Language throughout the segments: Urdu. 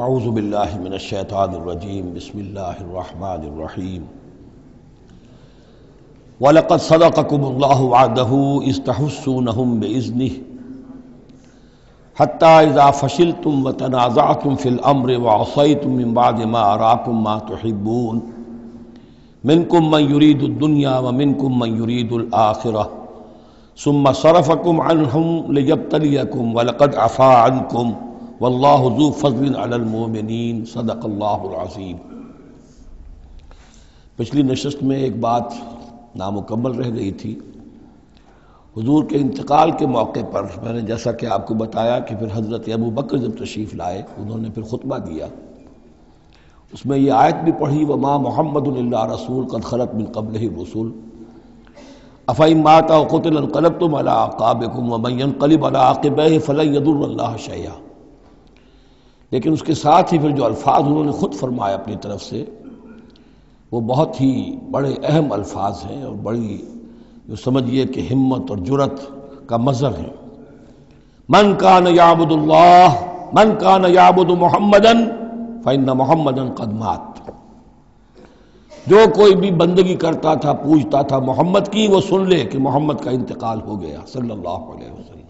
اعوذ باللہ من الشیطان الرجیم بسم اللہ الرحمن الرحیم وَلَقَدْ صَدَقَكُمُ اللَّهُ وَعْدَهُ إِذْ تَحُسُّونَهُم بِإِذْنِهِ حَتَّى إِذَا فَشِلْتُمْ وَتَنَازَعْتُمْ فِي الْأَمْرِ وَعَصَيْتُمْ مِنْ بَعْدِ مَا أَرَاكُمْ مَا تُحِبُّونَ مِنْكُمْ مَنْ يُرِيدُ الدُّنْيَا وَمِنْكُمْ مَنْ يُرِيدُ الْآخِرَةَ ثُمَّ صَرَفَكُمْ عَنْهُمْ لِيَبْتَلِيَكُمْ وَلَقَدْ عَفَا عَنْكُمْ واللہ ذو فضل علی المؤمنین صدق اللہ العظیم۔ پچھلی نشست میں ایک بات نامکمل رہ گئی تھی۔ حضور کے انتقال کے موقع پر میں نے جیسا کہ آپ کو بتایا کہ پھر حضرت ابو بکر جب تشریف لائے انہوں نے پھر خطبہ دیا، اس میں یہ آیت بھی پڑھی وما محمد الا رسول قد خلت من قبلہ الرسل افإن مات أو قتل انقلبتم على أعقابكم ومن ينقلب على عقبيه فلن يضر الله شيئا۔ لیکن اس کے ساتھ ہی پھر جو الفاظ انہوں نے خود فرمایا اپنی طرف سے وہ بہت ہی بڑے اہم الفاظ ہیں اور بڑی جو سمجھیے کہ ہمت اور جرأت کا مظہر ہے۔ من کان یعبد اللہ من کان یعبد محمدا فإن محمدا قد مات۔ جو کوئی بھی بندگی کرتا تھا پوجتا تھا محمد کی، وہ سن لے کہ محمد کا انتقال ہو گیا صلی اللہ علیہ وسلم۔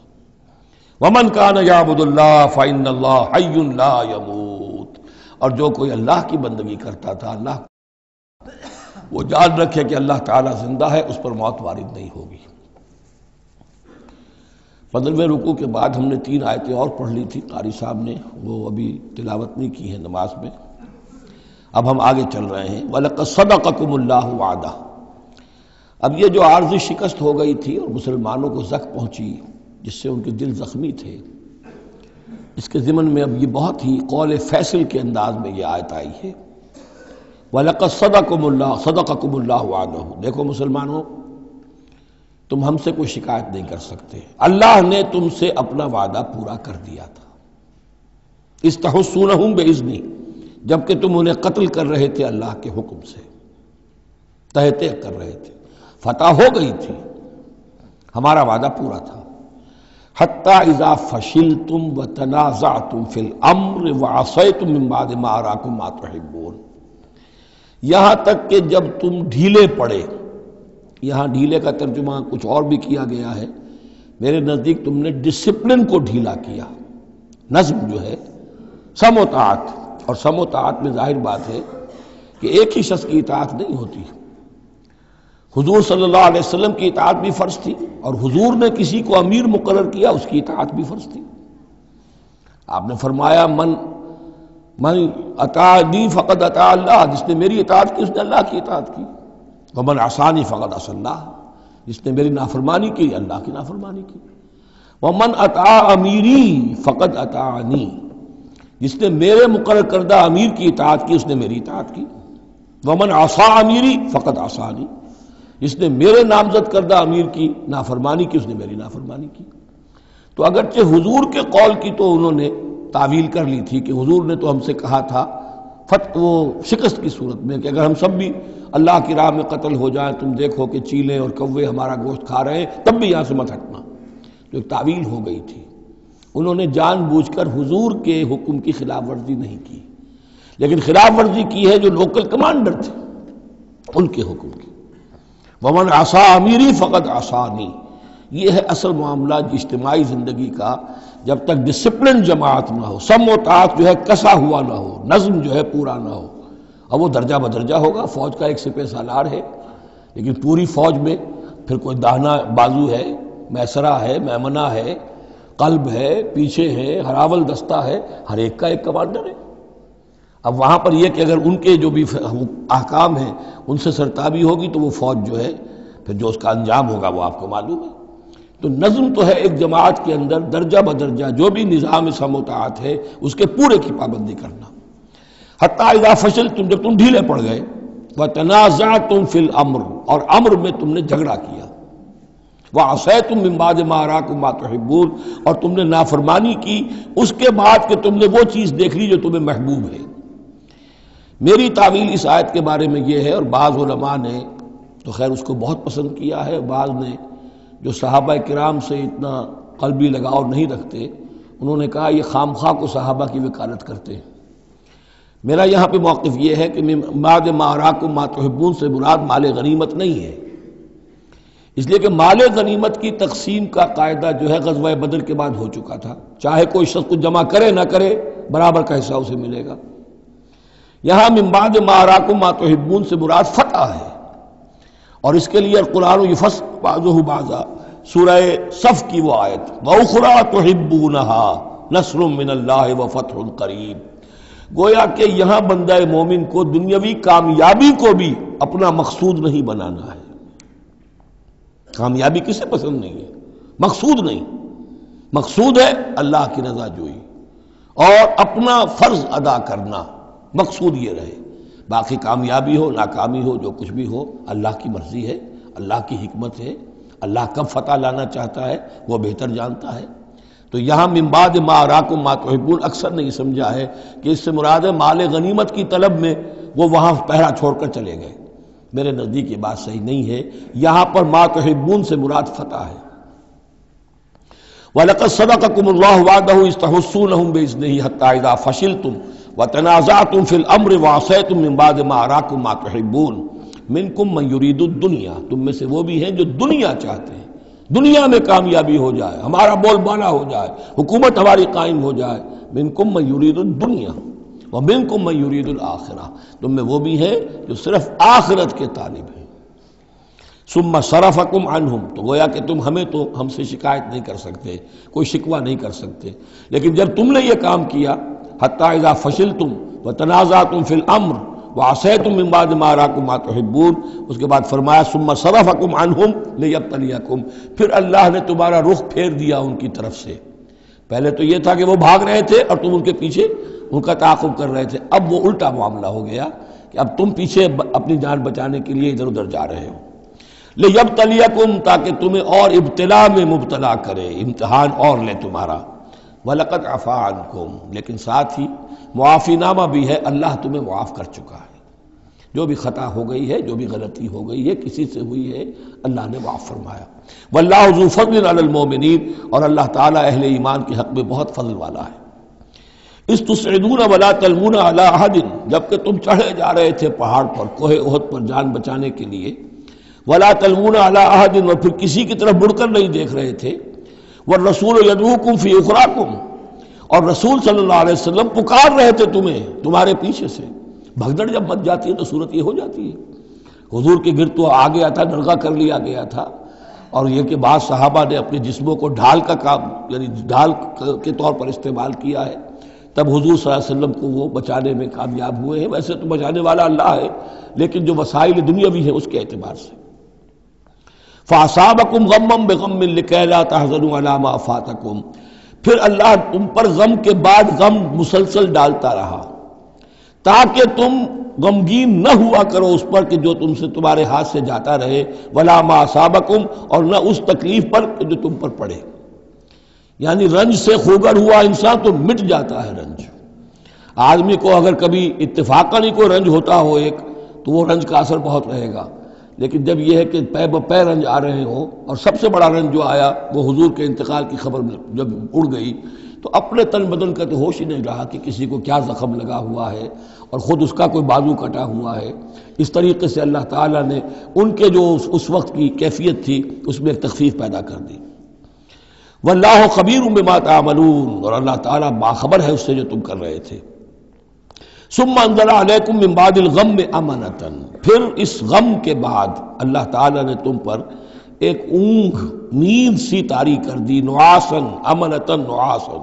ومن کان یعبد اللہ فإن اللہ حی لا یموت، اور جو کوئی اللہ کی بندگی کرتا تھا اللہ وہ جان رکھے کہ اللہ تعالیٰ زندہ ہے، اس پر موت وارد نہیں ہوگی۔ 15ویں رکوع کے بعد ہم نے 3 آیتیں اور پڑھ لی تھی، قاری صاحب نے وہ ابھی تلاوت نہیں کی ہے نماز میں۔ اب ہم آگے چل رہے ہیں وَلَقَدْ صَدَقَكُمُ اللَّهُ وَعْدَهُ۔ اب یہ جو عارضی شکست ہو گئی تھی اور مسلمانوں کو زخم پہنچی جس سے ان کے دل زخمی تھے، اس کے ضمن میں اب یہ بہت ہی قول فیصل کے انداز میں یہ آیت آئی ہے وَلَقَدْ صَدَقَكُمُ اللَّهُ وَعْدَهُ۔ دیکھو مسلمانوں، تم ہم سے کوئی شکایت نہیں کر سکتے، اللہ نے تم سے اپنا وعدہ پورا کر دیا تھا۔ اِذْ تَحُسُّونَهُم بِإِذْنِهِ، جبکہ تم انہیں قتل کر رہے تھے اللہ کے حکم سے، تہتے کر رہے تھے، فتح ہو گئی تھی، ہمارا وعدہ پورا تھا۔ حَتَّى إِذَا فَشِلْتُمْ وَتَنَازَعْتُمْ فِي الْأَمْرِ وَعَصَيْتُمْ مِنْ بَعْدِ مَا أَرَاكُمْ مَا تُحِبُّونَ، یہاں تک کہ جب تم ڈھیلے پڑے، یہاں ڈھیلے کا ترجمہ کچھ اور بھی کیا گیا ہے، میرے نزدیک تم نے ڈسپلن کو ڈھیلا کیا۔ نظم جو ہے سم و طاعت، اور سم و طاعت میں ظاہر بات ہے کہ ایک ہی شخص کی اطاعت نہیں ہوتی۔ حضور صلی اللہ علیہ وسلم کی اطاعت بھی فرض تھی، اور حضور نے کسی کو امیر مقرر کیا اس کی اطاعت بھی فرض تھی۔ آپ نے فرمایا من اطاعنی فقد اطاع اللہ، جس نے میری اطاعت کی اس نے اللہ کی اطاعت کی۔ ومن عصانی فقد عصى اللہ، جس نے میری نافرمانی کی اللہ کی نافرمانی کی۔ ومن اطاع امیری فقد اطاعنی، جس نے میرے مقرر کردہ امیر کی اطاعت کی اس نے میری اطاعت کی۔ ومن عصى امیری فقد عصانی، جس نے میرے نامزد کردہ امیر کی نافرمانی کی اس نے میری نافرمانی کی۔ تو اگرچہ حضور کے قول کی تو انہوں نے تعویل کر لی تھی کہ حضور نے تو ہم سے کہا تھا وہ شکست کی صورت میں کہ اگر ہم سب بھی اللہ کی راہ میں قتل ہو جائیں، تم دیکھو کہ چیلے اور کوے ہمارا گوشت کھا رہے ہیں، تب بھی یہاں سے مت ہٹنا۔ تو ایک تعویل ہو گئی تھی، انہوں نے جان بوجھ کر حضور کے حکم کی خلاف ورزی نہیں کی، لیکن خلاف ورزی کی ہے جو لوکل کمانڈر تھے ان کے حکم کی۔ ومن عصى امیری فقد عصانی، یہ ہے اصل معاملہ اجتماعی زندگی کا۔ جب تک ڈسپلن جماعت نہ ہو، سم و طاعت جو ہے کسا ہوا نہ ہو، نظم جو ہے پورا نہ ہو، اب وہ درجہ بدرجہ ہوگا۔ فوج کا ایک سپہ سالار ہے، لیکن پوری فوج میں پھر کوئی داہنا بازو ہے، میسرہ ہے، میمنہ ہے، قلب ہے، پیچھے ہے، ہراول دستہ ہے، ہر ایک کا ایک کمانڈر ہے۔ اب وہاں پر یہ کہ اگر ان کے جو بھی احکام ہیں ان سے سرتابی ہوگی تو وہ فوج جو ہے پھر جو اس کا انجام ہوگا وہ آپ کو معلوم ہے۔ تو نظم تو ہے ایک جماعت کے اندر درجہ بدرجہ جو بھی نظام سم و طاعت ہے اس کے پورے کی پابندی کرنا۔ حتیٰ اذا فشلتم، جب تم ڈھیلے پڑ گئے، وتنازعتم فی الامر، اور امر میں تم نے جھگڑا کیا، وعصیتم من بعد ما اراکم ما تحبون، اور تم نے نافرمانی کی اس کے بعد کہ تم نے وہ چیز دیکھ لی جو تمہیں محبوب ہے۔ میری تعویل اس آیت کے بارے میں یہ ہے، اور بعض علماء نے تو خیر اس کو بہت پسند کیا ہے، بعض نے جو صحابہ کرام سے اتنا قلبی لگاؤ نہیں رکھتے انہوں نے کہا یہ خام خواہ کو صحابہ کی وکالت کرتے ہیں، میرا یہاں پہ موقف یہ ہے کہ بعد ما اراکم ما تحبون سے مراد مال غنیمت نہیں ہے، اس لیے کہ مال غنیمت کی تقسیم کا قاعدہ جو ہے غزوہ بدر کے بعد ہو چکا تھا، چاہے کوئی شخص کچھ جمع کرے نہ کرے برابر کا حصہ اسے ملے گا۔ یہاں من بعد ما اراکم ما تحبون سے مراد فتح ہے، اور اس کے لیے القرآن یفصل بعضہ بعضا، سورہ صف کی وہ آیت وَأُخْرَىٰ تُحِبُّونَهَا نَصْرٌ مِّنَ اللَّهِ وَفَتْحٌ قَرِیب، گویا کہ یہاں بندہ مومن کو دنیاوی کامیابی کو بھی اپنا مقصود نہیں بنانا ہے۔ کامیابی کسے پسند نہیں ہے؟ مقصود نہیں، مقصود ہے اللہ کی رضا جوئی اور اپنا فرض ادا کرنا، مقصود یہ رہے، باقی کامیابی ہو ناکامی ہو جو کچھ بھی ہو اللہ کی مرضی ہے، اللہ کی حکمت ہے، اللہ کب فتح لانا چاہتا ہے وہ بہتر جانتا ہے۔ تو یہاں من بعد ما اراکم ما تحبون اکثر نہیں سمجھا ہے کہ اس سے مراد ہے مال غنیمت کی طلب میں وہ وہاں پہرا چھوڑ کر چلے گئے، میرے نزدیک یہ بات صحیح نہیں ہے۔ یہاں پر ما تحبون سے مراد فتح ہے۔ وَلَقَدْ صَدَقَكُمُ اللَّهُ وَعْدَهُ إِذْ تَحُسُّونَهُم بِإِذْنِهِ حَتَّىٰ إِذَا فَشِلْتُمْ وَتَنَازَعْتُمْ فِي الْأَمْرِ وَعَصَيْتُم مِّن بَعْدِ مَا أَرَاكُم مَّا تُحِبُّونَ مِنكُم مَّن يُرِيدُ الدُّنْيَا، تم میں سے وہ بھی ہیں جو دنیا چاہتے ہیں، دنیا میں کامیابی ہو جائے، ہمارا بول بالا ہو جائے، حکومت ہماری قائم ہو جائے۔ منکم من یرید الدنیا ومنکم من یرید الآخرہ، تم میں وہ بھی ہیں جو صرف آخرت کے طالب ہیں۔ ثم صرفکم عنہم، تو گویا کہ تم ہم سے شکایت نہیں کر سکتے، کوئی شکوہ نہیں کر سکتے، لیکن جب تم نے یہ کام کیا حتی اذا فشلتم وتنازعتم فی الامر وعصیتم من بعد ما اراکم ما تحبون، اس کے بعد فرمایا ثم صرفکم عنہم لیبتلیکم، پھر اللہ نے تمہارا رخ پھیر دیا ان کی طرف سے۔ پہلے تو یہ تھا کہ وہ بھاگ رہے تھے اور تم ان کے پیچھے ان کا تعاقب کر رہے تھے، اب وہ الٹا معاملہ ہو گیا کہ اب تم پیچھے اپنی جان بچانے کے لیے ادھر ادھر جا رہے ہو۔ لیبتلیکم، تاکہ تمہیں اور ابتلا میں مبتلا کرے، امتحان اور لے تمہارا۔ وَلَقَدْ عَفَا عَنْكُمْ، لیکن ساتھ ہی معافی نامہ بھی ہے، اللہ تمہیں معاف کر چکا ہے، جو بھی خطا ہو گئی ہے، جو بھی غلطی ہو گئی ہے، کسی سے ہوئی ہے، اللہ نے معاف فرمایا۔ وَاللَّهُ ذُو فَضْلٍ عَلَى الْمُؤْمِنِينَ، اور اللہ تعالیٰ اہل ایمان کے حق میں بہت فضل والا ہے۔ اِذْ تُصْعِدُونَ وَلَا تَلْوُونَ عَلَىٰ أَحَدٍ، جبکہ تم چڑھے جا رہے تھے پہاڑ پر، کوہ احد پر جان بچانے کے لیے، وَلَا تَلْوُونَ عَلَىٰ أَحَدٍ، اور پھر کسی کی طرف مڑ کر نہیں دیکھ رہے تھے، وَالرَّسُولُ يَدْعُوكُمْ فِي أُخْرَاكُمْ، اور رسول صلی اللہ علیہ وسلم پکار رہے تھے تمہیں تمہارے پیچھے سے۔ بھگدڑ جب مچ جاتی ہے تو صورت یہ ہو جاتی ہے۔ حضور کے گرد تو آ گیا تھا، نرغہ کر لیا گیا تھا، اور یہ کہ بعض صحابہ نے اپنے جسموں کو ڈھال کا کام، یعنی ڈھال کے طور پر استعمال کیا ہے، تب حضور صلی اللہ علیہ وسلم کو وہ بچانے میں کامیاب ہوئے ہیں۔ ویسے تو بچانے والا اللہ ہے، لیکن جو وسائل دنیاوی ہیں اس کے اعتبار سے۔ فَأَصَابَكُمْ غَمًّا بِغَمٍّ لِكَيْ لَا تَحْزَنُوا عَلَىٰ مَا فَاتَكُمْ، پھر اللہ تم پر غم کے بعد غم مسلسل ڈالتا رہا تاکہ تم غمگین نہ ہوا کرو اس پر کہ جو تم سے تمہارے ہاتھ سے جاتا رہے، وَلَا مَا أَصَابَكُمْ، اور نہ اس تکلیف پر جو تم پر پڑے۔ یعنی رنج سے خوگر ہوا انسان تو مٹ جاتا ہے رنج۔ آدمی کو اگر کبھی اتفاقاً ہی کوئی رنج ہوتا ہو ایک، تو وہ رنج کا اثر بہت رہے گا، لیکن جب یہ ہے کہ پے بپے رنج آ رہے ہوں، اور سب سے بڑا رنج جو آیا وہ حضور کے انتقال کی خبر جب اڑ گئی، تو اپنے تن بدن کا تو ہوش ہی نہیں رہا کہ کسی کو کیا زخم لگا ہوا ہے، اور خود اس کا کوئی بازو کٹا ہوا ہے۔ اس طریقے سے اللہ تعالیٰ نے ان کے جو اس وقت کی کیفیت تھی اس میں ایک تخفیف پیدا کر دی۔ واللہ خبیر بما تعملون، اور اللہ تعالیٰ باخبر ہے اس سے جو تم کر رہے تھے۔ ثم انزل علیکم من بعد الغم امنۃ، پھر اس غم کے بعد اللہ تعالیٰ نے تم پر ایک اونگ، نیند سی طاری کر دی، نعاسا امنۃ نعاسا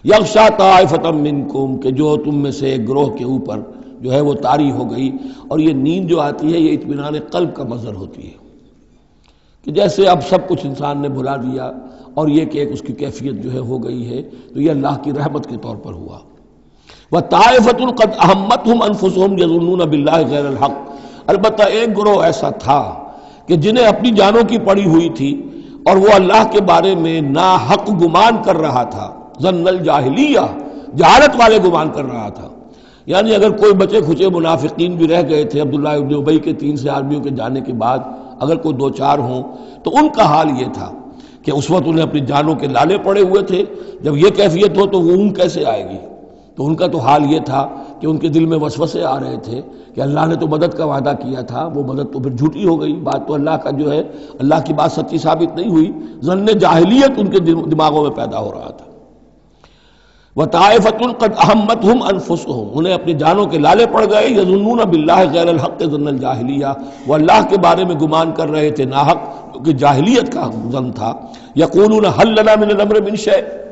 یغشا طائفۃ منکم، کہ جو تم میں سے ایک گروہ کے اوپر جو ہے وہ طاری ہو گئی۔ اور یہ نیند جو آتی ہے یہ اطمینان قلب کا مظہر ہوتی ہے، کہ جیسے اب سب کچھ انسان نے بھلا دیا اور یہ کہ ایک اس کی کیفیت جو ہے ہو گئی ہے، تو یہ اللہ کی رحمت کے طور پر ہوا۔ وَطَائِفَةٌ قَدْ أَهَمَّتْهُمْ أَنفُسُهُمْ يَظُنُّونَ بِاللَّهِ غَيْرَ الْحَقِّ، البتہ ایک گروہ ایسا تھا کہ جنہیں اپنی جانوں کی پڑی ہوئی تھی اور وہ اللہ کے بارے میں ناحق گمان کر رہا تھا، ظن الجاہلیہ، جہالت والے گمان کر رہا تھا۔ یعنی اگر کوئی بچے کھچے منافقین بھی رہ گئے تھے عبداللہ ابن ابی کے 300 آدمیوں کے جانے کے بعد، اگر کوئی 2-4 ہوں تو ان کا حال یہ تھا کہ اس وقت انہیں اپنی جانوں کے لالے پڑے ہوئے تھے، جب یہ کیفیت ہو تو وہ اونگ کیسے آئے گی؟ تو ان کا تو حال یہ تھا کہ ان کے دل میں وسوسے آ رہے تھے کہ اللہ نے تو مدد کا وعدہ کیا تھا، وہ مدد تو پھر جھوٹی ہو گئی، بات تو اللہ کا جو ہے اللہ کی بات سچی ثابت نہیں ہوئی، ظن جاہلیت ان کے دماغوں میں پیدا ہو رہا تھا۔ وَطَائِفَةٌ قَدْ أَهَمَّتْهُمْ أَنفُسُهُمْ، انہیں اپنی جانوں کے لالے پڑ گئے، يَظُنُّونَ بِاللَّهِ غَيْرَ الْحَقِّ ظَنَّ الْجَاهِلِيَّةِ، وہ اللہ کے بارے میں گمان کر رہے تھے ناحق، کیونکہ جاہلیت کا ظن تھا۔ يَقُولُونَ هَلْ لَنَا مِنَ الْأَمْرِ مِنْ شَيْءٍ،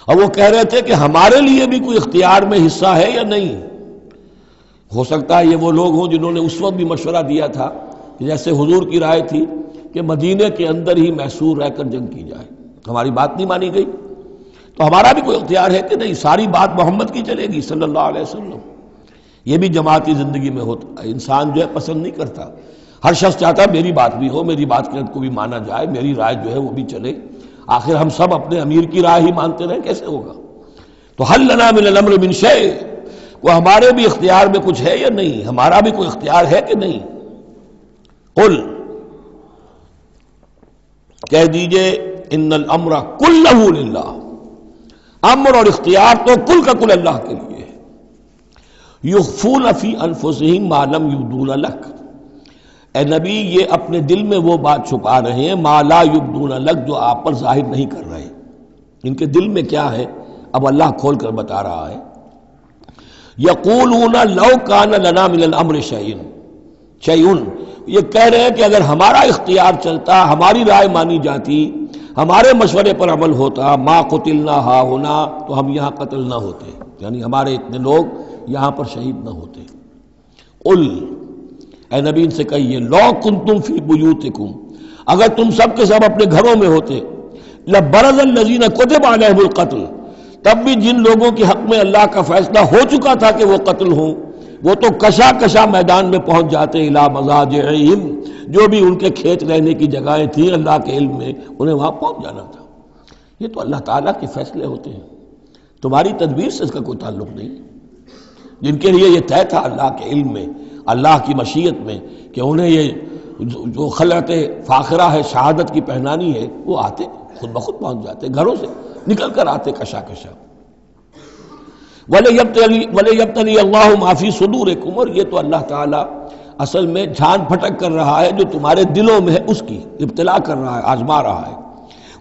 اور وہ کہہ رہے تھے کہ ہمارے لیے بھی کوئی اختیار میں حصہ ہے یا نہیں۔ ہو سکتا ہے یہ وہ لوگ ہوں جنہوں نے اس وقت بھی مشورہ دیا تھا کہ جیسے حضور کی رائے تھی کہ مدینے کے اندر ہی محصور رہ کر جنگ کی جائے، ہماری بات نہیں مانی گئی تو ہمارا بھی کوئی اختیار ہے کہ نہیں، ساری بات محمد کی چلے گی صلی اللہ علیہ وسلم۔ یہ بھی جماعتی زندگی میں ہوتا ہے، انسان جو ہے پسند نہیں کرتا، ہر شخص چاہتا ہے میری بات بھی ہو، میری بات کو بھی مانا جائے، میری رائے جو ہے وہ بھی چلے، آخر ہم سب اپنے امیر کی رائے ہی مانتے رہیں، کیسے ہوگا؟ تو حل لنا من الامر من شیء، وہ ہمارے بھی اختیار میں کچھ ہے یا نہیں، ہمارا بھی کوئی اختیار ہے کہ نہیں؟ قل، کہہ دیجئے ان الامر کلہ للہ، امر اور اختیار تو کل کا کل اللہ کے لیے ہے۔ یخفون فی انفسہم ما لم یبدون لک، اے نبی یہ اپنے دل میں وہ بات چھپا رہے ہیں ما لا یبدون لک، جو آپ پر ظاہر نہیں کر رہے، ان کے دل میں کیا ہے اب اللہ کھول کر بتا رہا ہے۔ یقولون لو کان لنا من الامر شیء، یہ کہہ رہے ہیں کہ اگر ہمارا اختیار چلتا، ہماری رائے مانی جاتی، ہمارے مشورے پر عمل ہوتا، ما قتلنا ہا ہونا، تو ہم یہاں قتل نہ ہوتے، یعنی ہمارے اتنے لوگ یہاں پر شہید نہ ہوتے۔ قل، اے نبی ان سے کہیے لو کنتم فی بیوتکم، اگر تم سب کے سب اپنے گھروں میں ہوتے، لبرز الذین کتب علیہم القتل، تب بھی جن لوگوں کے حق میں اللہ کا فیصلہ ہو چکا تھا کہ وہ قتل ہوں، وہ تو کشا کشا میدان میں پہنچ جاتے، الی مضاجعہم، جو بھی ان کے کھیت رہنے کی جگہیں تھیں اللہ کے علم میں، انہیں وہاں پہنچ جانا تھا۔ یہ تو اللہ تعالیٰ کے فیصلے ہوتے ہیں، تمہاری تدبیر سے اس کا کوئی تعلق نہیں۔ جن کے لیے یہ طے تھا اللہ کے علم میں، اللہ کی مشیت میں کہ انہیں یہ جو خلعت فاخرہ ہے، شہادت کی پہنانی ہے، وہ آتے خود بخود پہنچ جاتے، گھروں سے نکل کر آتے کشا کشا۔ وَلَيَبْتَلِيَ اللَّهُ مَا فِي صُدُورِكُمْ، اور یہ تو اللہ تعالیٰ اصل میں جھان پھٹک کر رہا ہے جو تمہارے دلوں میں ہے، اس کی ابتلا کر رہا ہے، آزما رہا ہے۔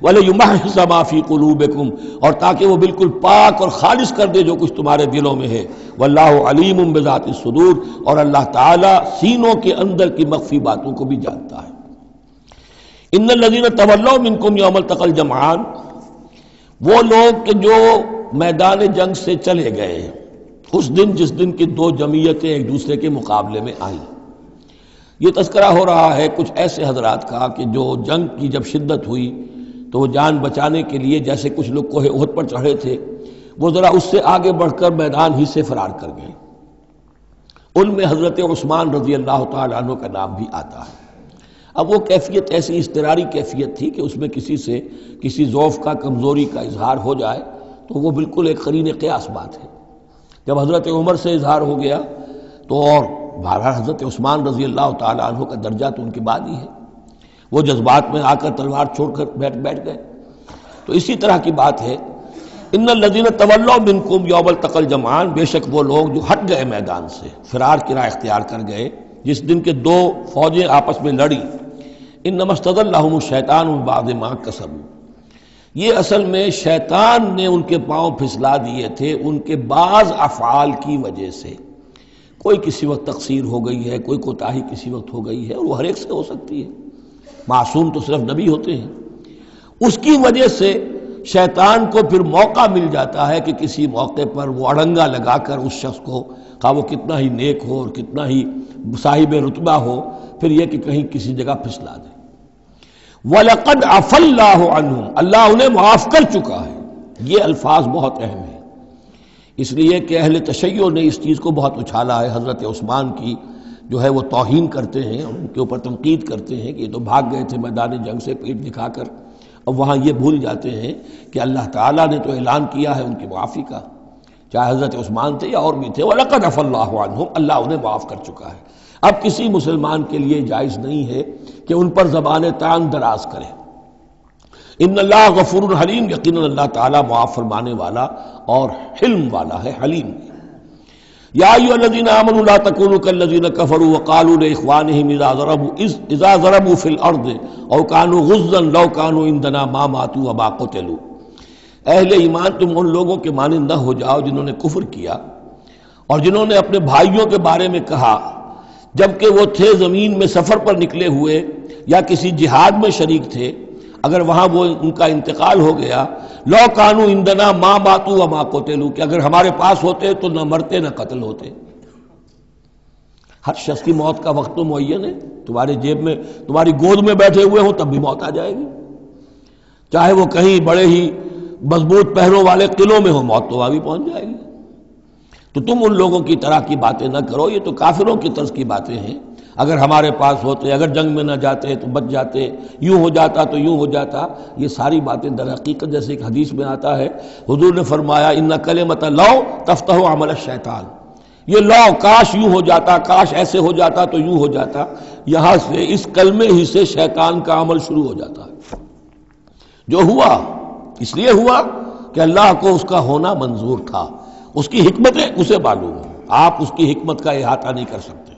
وَلَيُمَحِّصَ مَا فِي قُلُوبِكُمْ، اور تاکہ وہ بالکل پاک اور خالص کر دے جو کچھ تمہارے دلوں میں ہے۔ وَاللَّهُ عَلِيمٌ بِذَاتِ الصُّدُورِ، اور اللہ تعالیٰ سینوں کے اندر کی مخفی باتوں کو بھی جانتا ہے۔ ان الذین تولوا منکم یوم التقى الجمعان، وہ لوگ کہ جو میدان جنگ سے چلے گئے اس دن جس دن کی دو جمعیتیں ایک دوسرے کے مقابلے میں آئیں۔ یہ تذکرہ ہو رہا ہے کچھ ایسے حضرات کا کہ جو جنگ کی جب شدت ہوئی تو وہ جان بچانے کے لیے، جیسے کچھ لوگ کوہ احد پر چڑھے تھے، وہ ذرا اس سے آگے بڑھ کر میدان ہی سے فرار کر گئے۔ ان میں حضرت عثمان رضی اللہ تعالیٰ عنہ کا نام بھی آتا ہے۔ اب وہ کیفیت ایسی اضطراری کیفیت تھی کہ اس میں کسی سے کسی ضعف کا، کمزوری کا اظہار ہو جائے تو وہ بالکل ایک قرین قیاس بات ہے۔ جب حضرت عمر سے اظہار ہو گیا تو اور بہرحال حضرت عثمان رضی اللہ تعالیٰ عنہ کا درجہ تو ان کے بعد ہی ہے، وہ جذبات میں آ کر تلوار چھوڑ کر بیٹھ گئے۔ تو اسی طرح کی بات ہے، ان الذین تولوا منکم یوم التقى الجمعان، بے شک وہ لوگ جو ہٹ گئے میدان سے، فرار کی راہ اختیار کر گئے جس دن کے دو فوجیں آپس میں لڑی۔ انما استزلهم الشیطان ببعض ما کسبوا، یہ اصل میں شیطان نے ان کے پاؤں پھسلا دیے تھے ان کے بعض افعال کی وجہ سے۔ کوئی کسی وقت تقصیر ہو گئی ہے، کوئی کوتاہی کسی وقت ہو گئی ہے، اور وہ ہر ایک سے ہو سکتی ہے، معصوم تو صرف نبی ہوتے ہیں۔ اس کی وجہ سے شیطان کو پھر موقع مل جاتا ہے کہ کسی موقع پر وہ اڑنگا لگا کر اس شخص کو، خواہ وہ کتنا ہی نیک ہو اور کتنا ہی صاحب رتبہ ہو، پھر یہ کہ کہیں کسی جگہ پھسلا دے۔ وَلَقَدْ عَفَا اللَّهُ عَنْهُمْ، اللہ انہیں معاف کر چکا ہے۔ یہ الفاظ بہت اہم ہیں، اس لیے کہ اہل تشیع نے اس چیز کو بہت اچھالا ہے، حضرت عثمان کی جو ہے وہ توہین کرتے ہیں اور ان کے اوپر تنقید کرتے ہیں کہ یہ تو بھاگ گئے تھے میدان جنگ سے پیٹ دکھا کر، اور وہاں یہ بھول جاتے ہیں کہ اللہ تعالیٰ نے تو اعلان کیا ہے ان کی معافی کا، چاہے حضرت عثمان تھے یا اور بھی تھے۔ وَلَقَدْ عَفَا اللَّهُ عَنْهُمْ، اللہ انہیں معاف کر چکا ہے۔ اب کسی مسلمان کے لیے جائز نہیں ہے کہ ان پر زبان طعن دراز کرے۔ ان اللہ غفور حلیم، یقیناً اللہ تعالیٰ معاف فرمانے والا اور حلم والا ہے، حلیم۔ یا ایھا الذین آمنوا لا تکونوا کالذین کفروا وقالوا لاخوانہم اذا ضربوا فی الارض او کانوا غزا لو کانوا عندنا ما ماتوا وما قتلوا، اہل ایمان تم ان لوگوں کے مانند نہ ہو جاؤ جنہوں نے کفر کیا اور جنہوں نے اپنے بھائیوں کے بارے میں کہا جبکہ وہ تھے زمین میں سفر پر نکلے ہوئے یا کسی جہاد میں شریک تھے، اگر وہاں وہ ان کا انتقال ہو گیا، لو کانوا عندنا ما ماتوا وما قتلوا، کہ اگر ہمارے پاس ہوتے تو نہ مرتے نہ قتل ہوتے۔ ہر شخص کی موت کا وقت تو معین ہے، تمہارے جیب میں تمہاری گود میں بیٹھے ہوئے ہوں تب بھی موت آ جائے گی، چاہے وہ کہیں بڑے ہی مضبوط پہروں والے قلعوں میں ہو، موت تو وہاں بھی پہنچ جائے گی۔ تو تم ان لوگوں کی طرح کی باتیں نہ کرو، یہ تو کافروں کی طرز کی باتیں ہیں، اگر ہمارے پاس ہوتے، اگر جنگ میں نہ جاتے تو بچ جاتے، یوں ہو جاتا تو یوں ہو جاتا، یہ ساری باتیں در حقیقت جیسے ایک حدیث میں آتا ہے، حضور نے فرمایا ان کلمۃ لو تفتح عمل الشیطان، یہ لو کاش یوں ہو جاتا، کاش ایسے ہو جاتا تو یوں ہو جاتا، یہاں سے اس کلمے ہی سے شیطان کا عمل شروع ہو جاتا ہے۔ جو ہوا اس لیے ہوا کہ اللہ کو اس کا ہونا منظور تھا، اس کی حکمتیں اسے معلوم ہیں، آپ اس کی حکمت کا احاطہ نہیں کر سکتے۔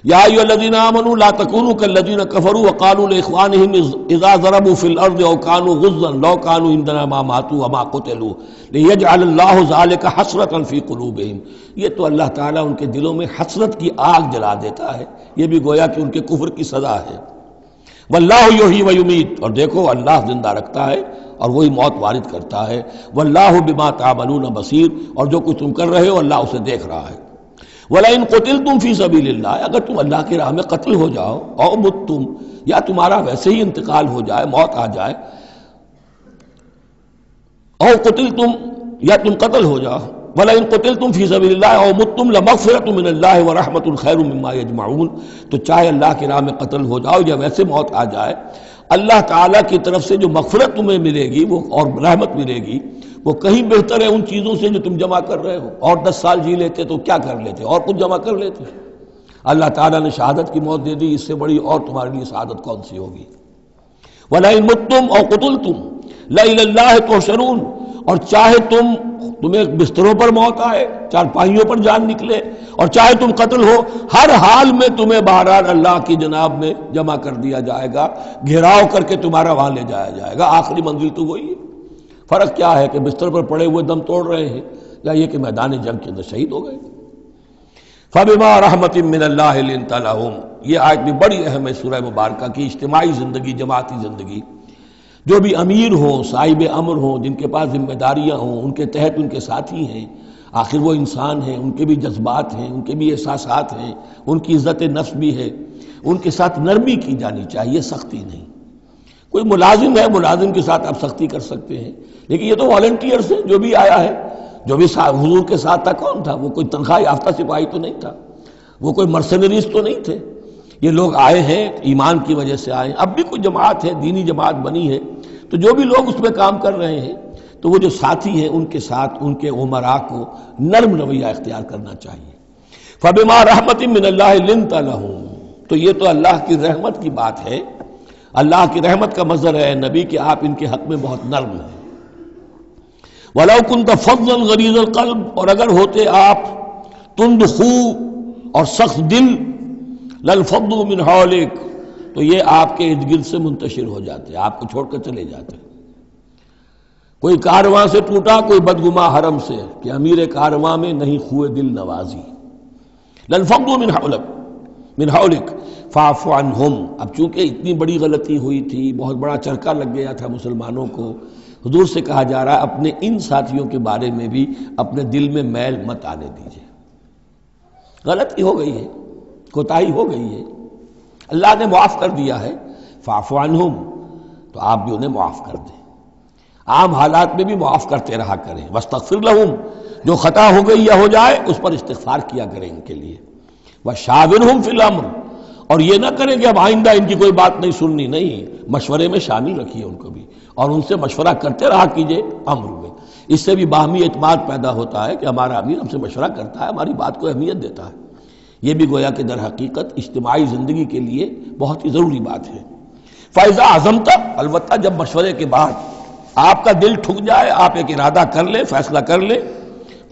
یا ایھا الذین آمنوا لا تکونوا کالذین کفروا وقالوا لاخوانہم اذا ضربوا فی الارض او کانوا غزا لو کانوا عندنا ما ماتوا وما قتلوا لیجعل اللہ ذلک حسرۃ فی قلوبہم، یہ تو اللہ تعالیٰ ان کے دلوں میں حسرت کی آگ جلا دیتا ہے، یہ بھی گویا کہ ان کے کفر کی سزا ہے۔ واللہ یحیی ویمیت، اور دیکھو اللہ زندہ رکھتا ہے اور وہی موت وارد کرتا ہے۔ واللہ بما تعملون بصیر، اور جو کچھ تم کر رہے ہو اللہ اسے دیکھ رہا ہے۔ وَلَئِن قُتِلْتُمْ فِي سَبِيلِ اللَّهِ، اگر تم اللہ کی راہ میں قتل ہو جاؤ، او متم، یا تمہارا ویسے ہی انتقال ہو جائے، موت آ جائے، او قتلتم، یا تم قتل ہو جاؤ، وَلَئِن قُتِلْتُمْ فِي سَبِيلِ اللَّهِ أَوْ مُتُّمْ لَمَغْفِرَةٌ مِّنَ اللَّهِ وَرَحْمَةٌ خَيْرٌ مِّمَّا يَجْمَعُونَ، تو چاہے اللہ کی راہ میں قتل ہو جاؤ یا ویسے موت آ جائے، اللہ تعالیٰ کی طرف سے جو مغفرت تمہیں ملے گی وہ اور رحمت ملے گی وہ کہیں بہتر ہے ان چیزوں سے جو تم جمع کر رہے ہو۔ اور 10 سال جی لیتے تو کیا کر لیتے، اور کچھ جمع کر لیتے۔ اللہ تعالیٰ نے شہادت کی موت دے دی، اس سے بڑی اور تمہارے لیے شہادت کون سی ہوگی۔ وَلَئِن مُتُّمْ أَوْ قُتِلْتُمْ لَإِلَى اللَّهِ تُحْشَرُونَ، اور چاہے تمہیں بستروں پر موت آئے، چارپائیوں پر جان نکلے، اور چاہے تم قتل ہو، ہر حال میں تمہیں بہرحال اللہ کی جناب میں جمع کر دیا جائے گا، گھیراؤ کر کے تمہارا وہاں لے جایا جائے گا، آخری منزل تو وہی ہے۔ فرق کیا ہے کہ بستر پر پڑے ہوئے دم توڑ رہے ہیں یا یہ کہ میدان جنگ کے اندر شہید ہو گئے۔ فَبِمَا رَحْمَةٍ مِّنَ اللَّهِ لِنتَ لَهُمْ، یہ آیت بھی بڑی اہم ہے سورہ مبارکہ کی، اجتماعی زندگی، جماعتی زندگی، جو بھی امیر ہوں، صاحب امر ہوں، جن کے پاس ذمہ داریاں ہوں، ان کے تحت ان کے ساتھی ہیں، آخر وہ انسان ہیں، ان کے بھی جذبات ہیں، ان کے بھی احساسات ہیں، ان کی عزت نفس بھی ہے، ان کے ساتھ نرمی کی جانی چاہیے، سختی نہیں۔ کوئی ملازم ہے، ملازم کے ساتھ آپ سختی کر سکتے ہیں، لیکن یہ تو والنٹیئرز ہیں، جو بھی آیا ہے، جو بھی حضور کے ساتھ تھا، کون تھا وہ؟ کوئی تنخواہ یافتہ سپاہی تو نہیں تھا، وہ کوئی مرسنریز تو نہیں تھے، یہ لوگ آئے ہیں ایمان کی وجہ سے آئے ہیں۔ اب بھی کوئی جماعت ہے، دینی جماعت بنی ہے، تو جو بھی لوگ اس میں کام کر رہے ہیں تو وہ جو ساتھی ہیں ان کے ساتھ ان کے امراء کو نرم رویہ اختیار کرنا چاہیے۔ فَبِمَا رَحْمَةٍ مِّنَ اللَّهِ لِنتَ لَهُمْ، تو یہ تو اللہ کی رحمت کی بات ہے، اللہ کی رحمت کا مظہر ہے نبی کہ آپ ان کے حق میں بہت نرم ہیں۔ وَلَوْ كُنْتَ فَظًّا غَلِيظَ الْقَلْبِ، اور اگر ہوتے آپ تند خو اور سخت دل، لَانفَضُّوا مِنْ حَوْلِكَ، تو یہ آپ کے ارد گرد سے منتشر ہو جاتے، آپ کو چھوڑ کر چلے جاتے۔ کوئی کارواں سے ٹوٹا، کوئی بدگما حرم سے، کہ امیر کارواں میں نہیں خوئے دل نوازی۔ لَانفَضُّوا مِنْ حَوْلِكَ فَاعْفُ عَنْهُمْ، اب چونکہ اتنی بڑی غلطی ہوئی تھی، بہت بڑا چرکا لگ گیا تھا مسلمانوں کو، حضور سے کہا جا رہا ہے اپنے ان ساتھیوں کے بارے میں بھی اپنے دل میں میل مت آنے دیجیے، غلطی ہو گئی ہے، کوتاہی ہو گئی ہے، اللہ نے معاف کر دیا ہے، فاعف عنہم، تو آپ بھی انہیں معاف کر دیں، عام حالات میں بھی معاف کرتے رہا کریں، واستغفر لہم، جو خطا ہو گئی یا ہو جائے اس پر استغفار کیا کریں ان کے لیے، وشاورہم فی الامر، اور یہ نہ کریں کہ اب آئندہ ان کی کوئی بات نہیں سننی، نہیں، مشورے میں شامل رکھیے ان کو بھی، اور ان سے مشورہ کرتے رہا کیجئے امر میں، اس سے بھی باہمی اعتماد پیدا ہوتا ہے کہ ہمارا امیر ہم سے مشورہ کرتا ہے، ہماری بات کو اہمیت دیتا ہے، یہ بھی گویا کہ در حقیقت اجتماعی زندگی کے لیے بہت ہی ضروری بات ہے۔ فَإِذَا عَزَمْتَ، البتہ جب مشورے کے بعد آپ کا دل ٹھک جائے، آپ ایک ارادہ کر لیں، فیصلہ کر لیں،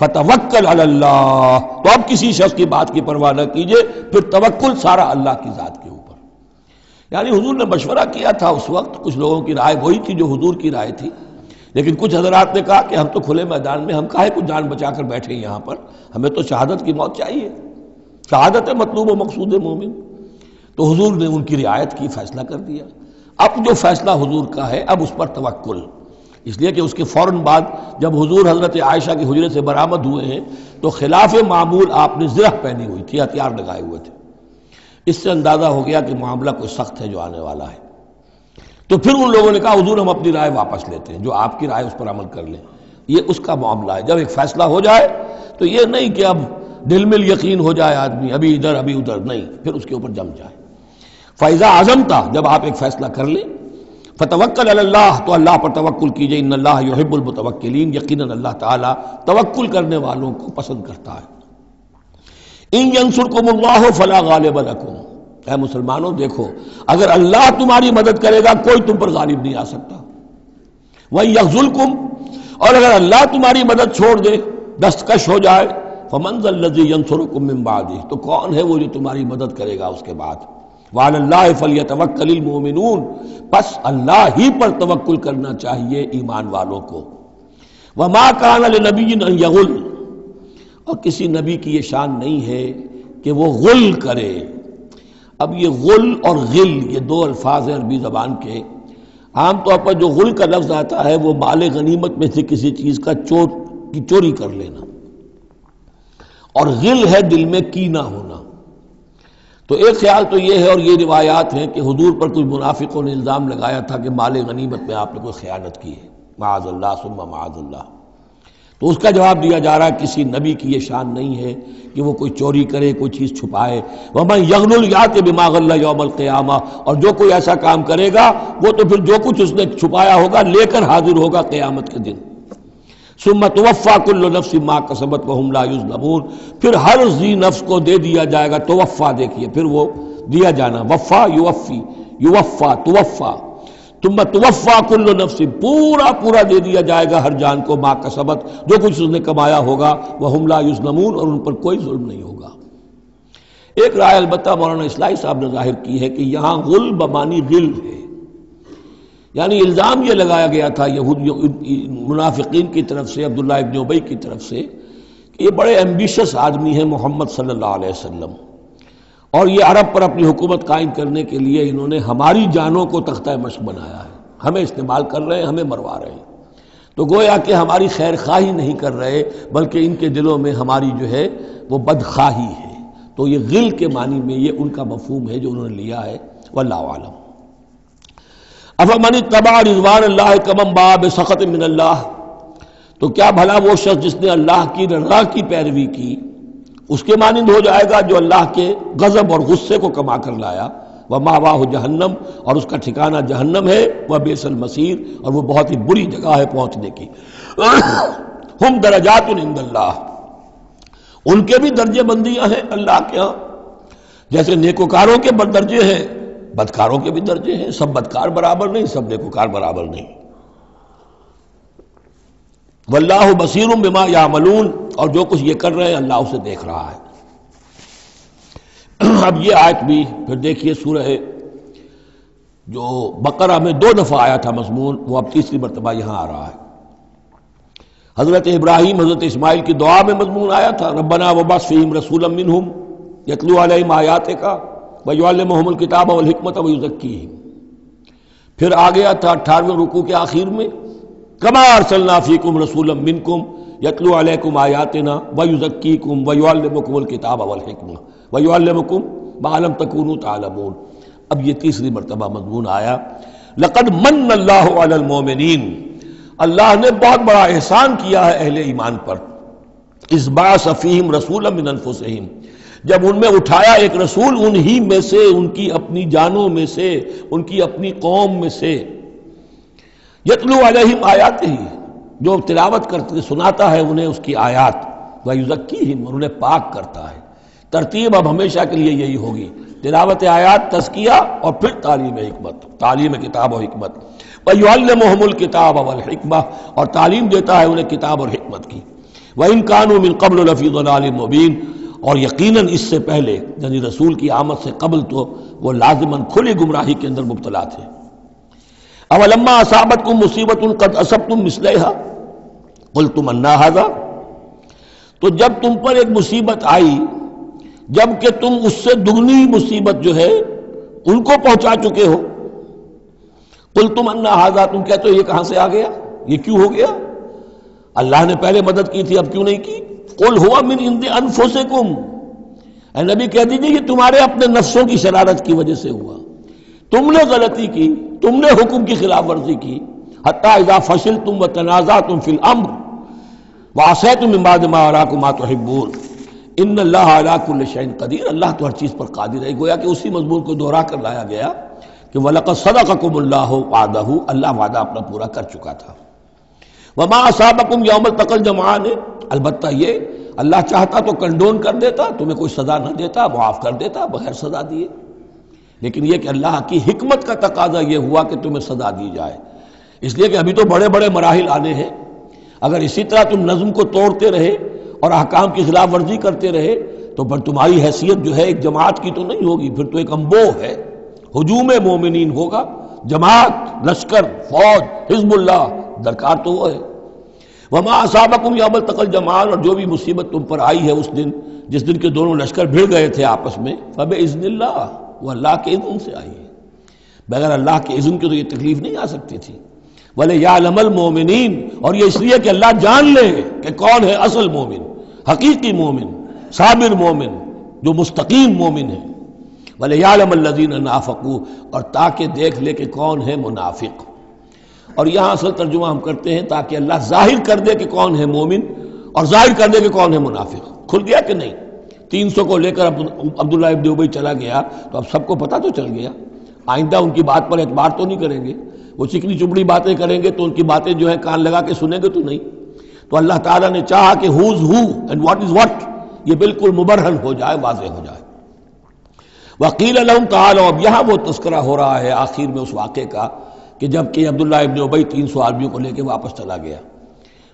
فتوکل علی اللہ، تو اب کسی شخص کی بات کی پرواہ نہ کیجیے، پھر توکل سارا اللہ کی ذات کے اوپر۔ یعنی حضور نے مشورہ کیا تھا اس وقت، کچھ لوگوں کی رائے وہی تھی جو حضور کی رائے تھی، لیکن کچھ حضرات نے کہا کہ ہم تو کھلے میدان میں، ہم کاہے کو جان بچا کر بیٹھے یہاں پر، ہمیں تو شہادت کی موت چاہیے، شہادت ہے مطلوب و مقصود مومن۔ تو حضور نے ان کی رعایت کی، فیصلہ کر دیا۔ اب جو فیصلہ حضور کا ہے اب اس پر توکل، اس لیے کہ اس کے فوراً بعد جب حضور حضرت عائشہ کے حجرے سے برآمد ہوئے ہیں تو خلاف معمول آپ نے زرہ پہنی ہوئی تھی، ہتھیار لگائے ہوئے تھے، اس سے اندازہ ہو گیا کہ معاملہ کوئی سخت ہے جو آنے والا ہے۔ تو پھر ان لوگوں نے کہا حضور ہم اپنی رائے واپس لیتے ہیں، جو آپ کی رائے اس پر عمل کر لیں، یہ اس کا معاملہ ہے۔ جب ایک فیصلہ ہو جائے تو یہ نہیں کہ اب دل میں یقین ہو جائے آدمی، ابھی ادھر ابھی ادھر، نہیں، پھر اس کے اوپر جم جائے۔ فَإِذَا عَزَمْتَ، جب آپ ایک فیصلہ کر لیں، فتوکل علی اللہ، تو اللہ پر توکل کیجئے، ان اللہ یحب المتوکلین، یقیناً اللہ تعالیٰ توکل کرنے والوں کو پسند کرتا ہے۔ ان ینصرکم اللہ فلا غالب لکم، اے مسلمانوں دیکھو، اگر اللہ تمہاری مدد کرے گا کوئی تم پر غالب نہیں آ سکتا۔ وَإِن یخذلکم، اور اگر اللہ تمہاری مدد چھوڑ دے، دستکش ہو جائے، فمن ذا الذی ینصرکم من بعدہ، تو کون ہے وہ جو تمہاری مدد کرے گا اس کے بعد۔ وعلی اللہ فلیتوکل المؤمنون، پس اللہ ہی پر توکل کرنا چاہیے ایمان والوں کو۔ وما کان لنبی ان یغل، اور کسی نبی کی یہ شان نہیں ہے کہ وہ غل کرے۔ اب یہ غل اور غل یہ دو الفاظ ہیں عربی زبان کے، عام طور پر جو غل کا لفظ آتا ہے وہ مال غنیمت میں سے کسی چیز کا چوری کر لینا، اور غل ہے دل میں کینہ ہونا۔ تو ایک خیال تو یہ ہے، اور یہ روایات ہیں کہ حضور پر کچھ منافقوں نے الزام لگایا تھا کہ مال غنیمت میں آپ نے کوئی خیانت کی ہے، معاذ اللہ ثم معاذ اللہ۔ تو اس کا جواب دیا جا رہا ہے کسی نبی کی یہ شان نہیں ہے کہ وہ کوئی چوری کرے، کوئی چیز چھپائے۔ وَمَن يَغْلُلْ يَأْتِ بِمَا غَلَّ يَوْمَ الْقِيَامَةِ، اور جو کوئی ایسا کام کرے گا وہ تو پھر جو کچھ اس نے چھپایا ہوگا لے کر حاضر ہوگا قیامت کے دن۔ ثم توفیٰ کل نفس ما کسبت وہم لا یظلمون، پھر ہر ذی نفس کو دے دیا جائے گا، توفیٰ دیکھیے پھر وہ دیا جانا، وفا یوفی، یوفا توفیٰ، ثم توفیٰ کل نفس، پورا دے دیا جائے گا ہر جان کو، ما کسبت، جو کچھ اس نے کمایا ہوگا، وہم لا یظلمون، اور ان پر کوئی ظلم نہیں ہوگا۔ ایک رائے البتہ مولانا اسلائی صاحب نے ظاہر کی ہے کہ یہاں غل بمانی غل ہے، یعنی الزام یہ لگایا گیا تھا منافقین کی طرف سے، عبداللہ ابن ابی کی طرف سے، کہ یہ بڑے ایمبیشس آدمی ہیں محمد صلی اللہ علیہ وسلم، اور یہ عرب پر اپنی حکومت قائم کرنے کے لیے انہوں نے ہماری جانوں کو تختہ مشق بنایا ہے، ہمیں استعمال کر رہے ہیں، ہمیں مروا رہے ہیں۔ تو گویا کہ ہماری خیر خواہی نہیں کر رہے بلکہ ان کے دلوں میں ہماری جو ہے وہ بدخواہی ہے۔ تو یہ غل کے معنی میں یہ ان کا مفہوم ہے جو انہوں نے لیا ہے، واللہ اعلم۔ افمن اتبع رضوان اللہ کمن باء بسخط من اللہ، تو کیا بھلا وہ شخص جس نے اللہ کی رضا کی پیروی کی اس کے مانند ہو جائے گا جو اللہ کے غضب اور غصے کو کما کر لایا۔ ومأواہ جہنم، اور اس کا ٹھکانہ جہنم ہے، وبئس المصیر، اور وہ بہت ہی بری جگہ ہے پہنچنے کی۔ ہم درجات عند اللہ، ان کے بھی درجے بندیاں ہیں اللہ کے ہاں، جیسے نیکوکاروں کے درجے ہیں بدکاروں کے بھی درجے ہیں، سب بدکار برابر نہیں، سب نیکوکار برابر نہیں۔ واللہ بصیر بما یعملون، اور جو کچھ یہ کر رہے ہیں اللہ اسے دیکھ رہا ہے۔ اب یہ آیت بھی پھر دیکھیے، سورہ جو بقرہ میں 2 دفعہ آیا تھا مضمون، وہ اب تیسری مرتبہ یہاں آ رہا ہے۔ حضرت ابراہیم حضرت اسماعیل کی دعا میں مضمون آیا تھا، ربنا وبعث فیہم رسولا منہم یتلو علیہم آیاتک وَيُعَلِّمُهُمُ الْكِتَابَ وَالْحِکْمَةَ وَيُزَکِّیہم۔ پھر آ گیا تھا 18ویں رکوع کے آخر میں، کما ارسلنا فیکم رسولا منکم یتلو علیکم آیاتنا وَيُزَکِّیکم وَيُعَلِّمُکم الْکِتَابَ وَالْحِکْمَةَ وَيُعَلِّمُکم مَا لَمْ تَکُونُوا تَعْلَمُونَ۔ اب یہ تیسری مرتبہ مضمون آیا، لَقَدْ مَنَّ اللَّهُ عَلَى الْمُؤْمِنِينَ، اللہ نے بہت بڑا احسان کیا ہے اہل ایمان پر، اذ بعث فیہم رسولا من انفسہم، جب ان میں اٹھایا ایک رسول انہی میں سے، ان کی اپنی جانوں میں سے، ان کی اپنی قوم میں سے، یتلو علیہم آیاتہ، جو تلاوت کرتے سناتا ہے انہیں اس کی آیات، ویزکیہم، اور انہیں پاک کرتا ہے۔ ترتیب اب ہمیشہ کے لیے یہی ہوگی، تلاوت آیات، تزکیہ، اور پھر تعلیم حکمت، تعلیم کتاب و حکمت۔ ویعلمہم الکتاب والحکمہ، اور تعلیم دیتا ہے انہیں کتاب اور حکمت کی۔ وَإِن كَانُوا مِن قَبْلُ لَفِي ضَلَالٍ مُبِينٍ، اور یقیناً اس سے پہلے یعنی رسول کی آمد سے قبل تو وہ لازماً کھلی گمراہی کے اندر مبتلا تھے۔ اولما اصابتکم مصیبۃ قد اصبتم مثلھا قلتم انا ھذا، تو جب تم پر ایک مصیبت آئی جب کہ تم اس سے دگنی مصیبت جو ہے ان کو پہنچا چکے ہو، قلتم انا ھذا، تم کہتے ہو یہ کہاں سے آ گیا، یہ کیوں ہو گیا، اللہ نے پہلے مدد کی تھی اب کیوں نہیں کی؟ قل ھو من عند انفسکم، اے نبی کہہ دیجیے یہ تمہارے اپنے نفسوں کی شرارت کی وجہ سے ہوا، تم نے غلطی کی، تم نے حکم کی خلاف ورزی کی، حتی اذا فشلتم وتنازعتم فی الامر وعصیتم من بعد ما اراکم ما تحبون ان اللہ علی کل شیء قدیر، اللہ تو ہر چیز پر قادر ہے۔ گویا کہ اسی مضمون کو دوہرا کر لایا گیا کہ وَلَقَدْ صَدَقَكُمُ اللَّهُ وَعْدَهُ، اللہ وعدہ اپنا پورا کر چکا تھا۔ وَمَا أَصَابَكُمْ يَوْمَ التَّقَى الْجَمْعَانِ، البتہ یہ اللہ چاہتا تو کنڈون کر دیتا، تمہیں کوئی سزا نہ دیتا، معاف کر دیتا بغیر سزا دیے، لیکن یہ کہ اللہ کی حکمت کا تقاضا یہ ہوا کہ تمہیں سزا دی جائے، اس لیے کہ ابھی تو بڑے بڑے مراحل آنے ہیں۔ اگر اسی طرح تم نظم کو توڑتے رہے اور احکام کی خلاف ورزی کرتے رہے تو پھر تمہاری حیثیت جو ہے ایک جماعت کی تو نہیں ہوگی، پھر تو ایک انبوہ ہے، ہجوم مومنین ہوگا، جماعت، لشکر، فوج، حزب اللہ درکار تو وہ ہے۔ وما اصابکم یوم التقى الجمعان، اور جو بھی مصیبت تم پر آئی ہے اس دن جس دن کے دونوں لشکر بھڑ گئے تھے آپس میں، فباذن اللہ، وہ اللہ کے اذن سے آئی ہے، بغیر اللہ کے اذن کے تو یہ تکلیف نہیں آ سکتی تھی۔ وَلِيَعْلَمَ الْمُؤْمِنِينَ، اور یہ اس لیے کہ اللہ جان لے کہ کون ہے اصل مومن، حقیقی مومن، صابر مومن، جو مستقیم مومن ہے۔ وَلِيَعْلَمَ الَّذِينَ نَافَقُوا، اور تاکہ دیکھ لے کہ کون ہے منافق، اور یہاں اصل ترجمہ ہم کرتے ہیں تاکہ اللہ ظاہر کر دے کہ کون ہے مومن اور ظاہر کر دے کہ کون ہے منافق۔ کھل گیا کہ نہیں؟ 300 کو لے کر عبداللہ ابن ابی چلا گیا تو اب سب کو پتہ تو چل گیا، آئندہ ان کی بات پر اعتبار تو نہیں کریں گے، وہ چکنی چپڑی باتیں کریں گے تو ان کی باتیں جو ہے کان لگا کے سنیں گے تو نہیں۔ تو اللہ تعالیٰ نے چاہا کہ who's who and what is what یہ بالکل مبرہن ہو جائے، واضح ہو جائے۔ وقیل لہم تعالوا، اب یہاں وہ تذکرہ ہو رہا ہے آخر میں اس واقعے کا کہ جب کہ عبداللہ ابن ابی 300 آدمیوں کو لے کے واپس چلا گیا،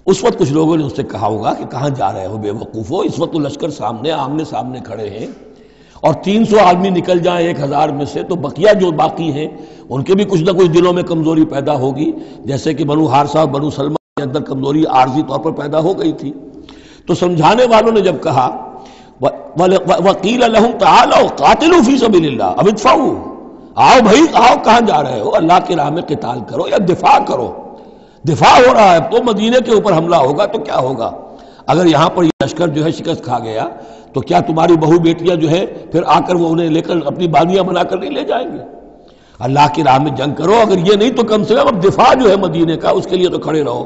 اس وقت کچھ لوگوں نے اس سے کہا ہوگا کہ کہاں جا رہے ہو بے وقوفو، اس وقت تو لشکر سامنے آمنے سامنے کھڑے ہیں اور 300 آدمی نکل جائیں 1000 میں سے تو بقیہ جو باقی ہیں ان کے بھی کچھ نہ کچھ دلوں میں کمزوری پیدا ہوگی، جیسے کہ بنو حارثہ اور بنو سلمہ کے اندر کمزوری عارضی طور پر پیدا ہو گئی تھی۔ تو سمجھانے والوں نے جب کہا وقیل لہم تعالوا قاتلوا فی سبیل اللہ اب ادفعوا، آؤ بھائی آؤ، کہاں جا رہے ہو، اللہ کی راہ میں قتال کرو یا دفاع کرو، دفاع ہو رہا ہے تو مدینے کے اوپر حملہ ہوگا تو کیا ہوگا، اگر یہاں پر یہ لشکر جو ہے شکست کھا گیا تو کیا تمہاری بہو بیٹیاں جو ہے پھر آ کر وہ انہیں لے کر اپنی باغیاں بنا کر نہیں لے جائیں گے؟ اللہ کی راہ میں جنگ کرو، اگر یہ نہیں تو کم سے کم اب دفاع جو ہے مدینے کا اس کے لیے تو کھڑے رہو۔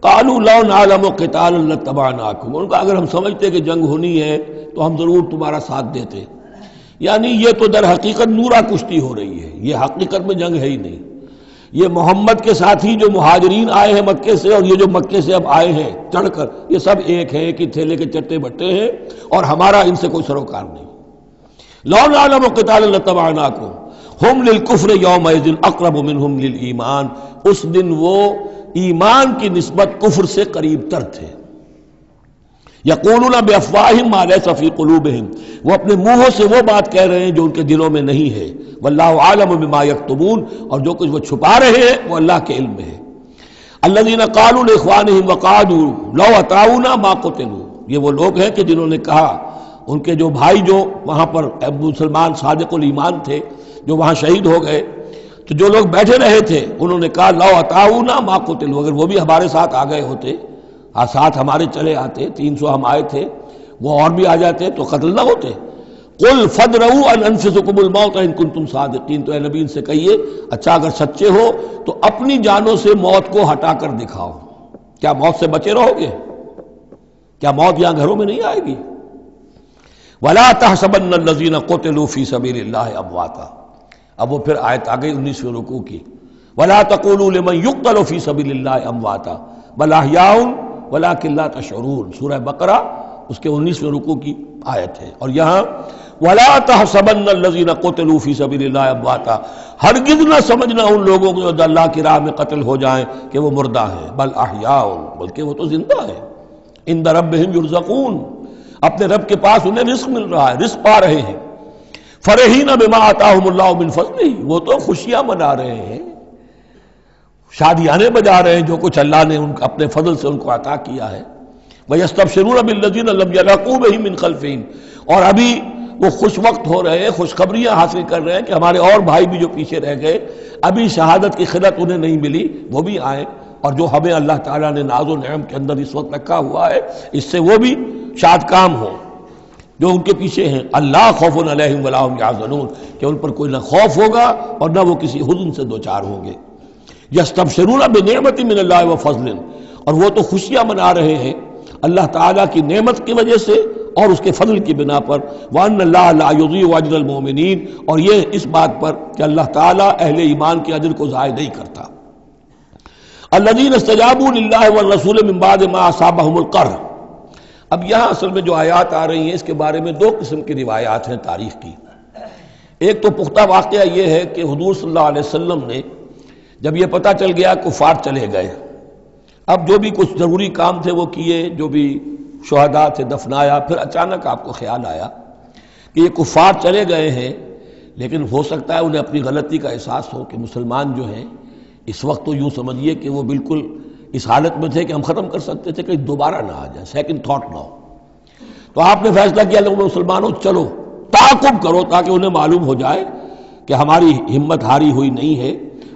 قالوا لو نعلم قتالا لاتبعناکم، ان کا اگر ہم سمجھتے کہ جنگ ہونی ہے تو ہم ضرور تمہارا ساتھ دیتے، یعنی یہ تو در حقیقت نورا کشتی ہو رہی ہے، یہ حقیقت میں جنگ ہے ہی نہیں، یہ محمد کے ساتھی جو مہاجرین آئے ہیں مکے سے اور یہ جو مکے سے اب آئے ہیں چڑھ کر، یہ سب ایک ہیں کہ تھیلے کے چٹے بٹے ہیں اور ہمارا ان سے کوئی سروکار نہیں۔ لو نعلم قتالا لاتبعناکم ہم للکفر یومئذ اقرب منہم للایمان، اس دن وہ ایمان کی نسبت کفر سے قریب تر تھے۔ یقولون بافواہہم ما لیس فی قلوبہم، وہ اپنے منہوں سے وہ بات کہہ رہے ہیں جو ان کے دلوں میں نہیں ہے، واللہ عالم بما یکتمون، اور جو کچھ وہ چھپا رہے ہیں وہ اللہ کے علم میں ہے۔ الذین قالوا لاخوانہم وقعدوا لو اطاعونا ما قتلوا، یہ وہ لوگ ہیں کہ جنہوں نے کہا، ان کے جو بھائی جو وہاں پر ابو سلمان صادق الایمان تھے جو وہاں شہید ہو گئے، تو جو لوگ بیٹھے رہے تھے انہوں نے کہا لو اطاعونا ما قتلوا، اگر وہ بھی ہمارے ساتھ آ گئے ہوتے، ساتھ ہمارے چلے آتے، 300 ہم آئے تھے، وہ اور بھی آ جاتے تو قتل نہ ہوتے۔ قل فادرؤوا عن انفسکم الموت ان کنتم صادقین، تو اے نبی ان سے کہیے اچھا اگر سچے ہو تو اپنی جانوں سے موت کو ہٹا کر دکھاؤ، کیا موت سے بچے رہو گے؟ کیا موت یہاں گھروں میں نہیں آئے گی؟ ولا تحسبن الذین قتلوا فی سبیل اللہ امواتا، اب وہ پھر آیت آ گئی 19ویں رکوع کی، ولا تقولوا لمن يقتل فی سبیل اللہ امواتا بل احیاء ولکن لا تشعرون، سورہ بقرہ اس کے 19ویں رکوع کی آیت ہے۔ اور یہاں ولا تحسبن الذین قتلوا فی سبیل اللہ امواتا، ہرگز نہ سمجھنا ان لوگوں کو جو اللہ کی راہ میں قتل ہو جائیں کہ وہ مردہ ہیں، بل احیاء، بلکہ وہ تو زندہ ہیں، عند ربہم یرزقون، اپنے رب کے پاس انہیں رزق مل رہا ہے، رزق پا رہے ہیں۔ فرحین بما آتاہم اللہ من فضلہ، وہ تو خوشیاں منا رہے ہیں، شادیانے بجا رہے ہیں جو کچھ اللہ نے اپنے فضل سے ان کو عطا کیا ہے۔ وَيَسْتَبْشِرُونَ بِالَّذِينَ لَمْ يَلْحَقُوا بِهِم مِّن خَلْفِهِمْ، اور ابھی وہ خوش وقت ہو رہے ہیں، خوشخبریاں حاصل کر رہے ہیں کہ ہمارے اور بھائی بھی جو پیچھے رہ گئے، ابھی شہادت کی خلت انہیں نہیں ملی، وہ بھی آئیں، اور جو ہمیں اللہ تعالیٰ نے ناز و نعم کے اندر اس وقت رکھا ہوا ہے اس سے وہ بھی شاد کام ہوں جو ان کے پیچھے ہیں۔ اللہ خوف علیہم ولا هم یحزنون، کہ ان پر کوئی نہ خوف ہوگا اور نہ وہ کسی حزن سے دوچار ہوں گے۔ یستبشرون بنعمت من اللہ وفضل، اور وہ تو خوشیاں منا رہے ہیں اللہ تعالیٰ کی نعمت کی وجہ سے اور اس کے فضل کی بنا پر، وَأَنَّ اللَّهَ لَا يُضِيعُ أَجْرَ الْمُؤْمِنِينَ، اور یہ اس بات پر کہ اللہ تعالیٰ اہل ایمان کے اجر کو ضائع نہیں کرتا۔ الَّذِينَ اسْتَجَابُوا لِلَّهِ وَالرَّسُولِ مِن بَعْدِ مَا أَصَابَهُمُ الْقَرْحُ۔ اب یہاں اصل میں جو آیات آ رہی ہیں اس کے بارے میں دو قسم کی روایات ہیں تاریخ کی۔ ایک تو پختہ واقعہ یہ ہے کہ حضور صلی اللہ علیہ وسلم نے جب یہ پتہ چل گیا کفار چلے گئے، اب جو بھی کچھ ضروری کام تھے وہ کیے، جو بھی شہداء تھے دفنایا، پھر اچانک آپ کو خیال آیا کہ یہ کفار چلے گئے ہیں، لیکن ہو سکتا ہے انہیں اپنی غلطی کا احساس ہو کہ مسلمان جو ہیں اس وقت تو یوں سمجھیے کہ وہ بالکل اس حالت میں تھے کہ ہم ختم کر سکتے تھے کہ دوبارہ نہ آ جائے، سیکنڈ تھاٹ نہ ہو۔ تو آپ نے فیصلہ کیا لوگوں مسلمانوں چلو تعاقب کرو تاکہ انہیں معلوم ہو جائے کہ ہماری ہمت ہاری ہوئی نہیں ہے،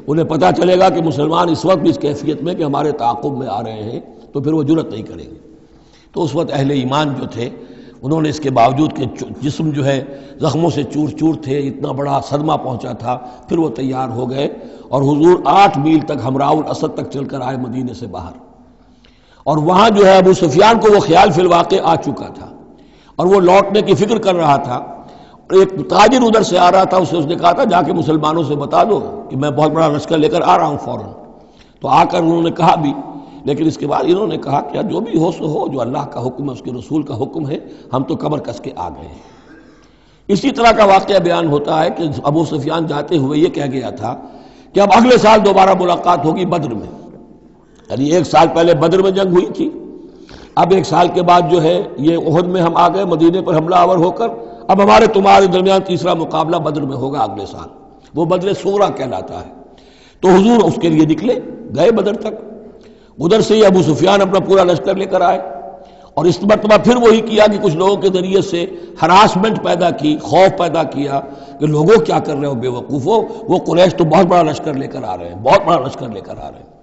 انہیں پتہ چلے گا کہ مسلمان اس وقت بھی اس کیفیت میں کہ ہمارے تعاقب میں آ رہے ہیں، تو پھر وہ جرأت نہیں کریں گے۔ تو اس وقت اہل ایمان جو تھے انہوں نے اس کے باوجود کہ جسم جو ہے زخموں سے چور چور تھے، اتنا بڑا صدمہ پہنچا تھا، پھر وہ تیار ہو گئے اور حضور 8 میل تک ہمراہ الاسد تک چل کر آئے مدینے سے باہر، اور وہاں جو ہے ابو سفیان کو وہ خیال فی الواقع آ چکا تھا اور وہ لوٹنے کی فکر کر رہا تھا۔ ایک تاجر ادھر سے آ رہا تھا، اس نے کہا تھا جا کے مسلمانوں سے بتا دو کہ میں بہت بڑا لشکر لے کر آ رہا ہوں فوراً۔ تو آ کر انہوں نے کہا بھی، لیکن اس کے بعد انہوں نے کہا کہ جو بھی ہو سو ہو، جو اللہ کا حکم ہے اس کے رسول کا حکم ہے، ہم تو کمر کس کے آ گئے ہیں۔ اسی طرح کا واقعہ بیان ہوتا ہے کہ ابو سفیان جاتے ہوئے یہ کہہ گیا تھا کہ اب اگلے سال دوبارہ ملاقات ہوگی بدر میں، یعنی 1 سال پہلے بدر میں جنگ ہوئی تھی، اب 1 سال کے بعد جو ہے یہ احد میں ہم آ گئے مدینے پر حملہ آور ہو کر، اب ہمارے تمہارے درمیان تیسرا مقابلہ بدر میں ہوگا اگلے سال، وہ بدر صغریٰ کہلاتا ہے۔ تو حضور اس کے لیے نکلے، گئے بدر تک، ادھر سے ہی ابو سفیان اپنا پورا لشکر لے کر آئے، اور اس مرتبہ پھر وہی کیا کہ کچھ لوگوں کے ذریعے سے ہراسمنٹ پیدا کی، خوف پیدا کیا کہ لوگوں کیا کر رہے ہو بے وقوفو، وہ قریش تو بہت بڑا لشکر لے کر آ رہے ہیں، بہت بڑا لشکر لے کر آ رہے ہیں۔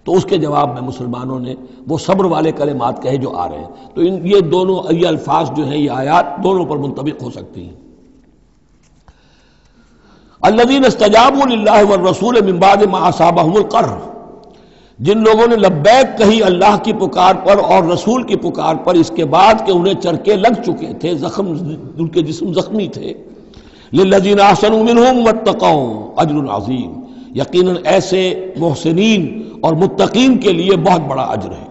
تو اس کے جواب میں مسلمانوں نے وہ صبر والے کلمات کہے جو آ رہے ہیں۔ تو یہ دونوں یہ الفاظ جو ہیں، یہ آیات دونوں پر منطبق ہو سکتی ہیں۔ الذین استجابوا للہ والرسول من بعد ما اصابہم القرح، جن لوگوں نے لبیک کہی اللہ کی پکار پر اور رسول کی پکار پر اس کے بعد کہ انہیں چرکے لگ چکے تھے، زخم ان کے جسم زخمی تھے۔ للذین احسنوا منہم واتقوا اجر عظیم، یقیناً ایسے محسنین اور متقین کے لیے بہت بڑا اجر ہے۔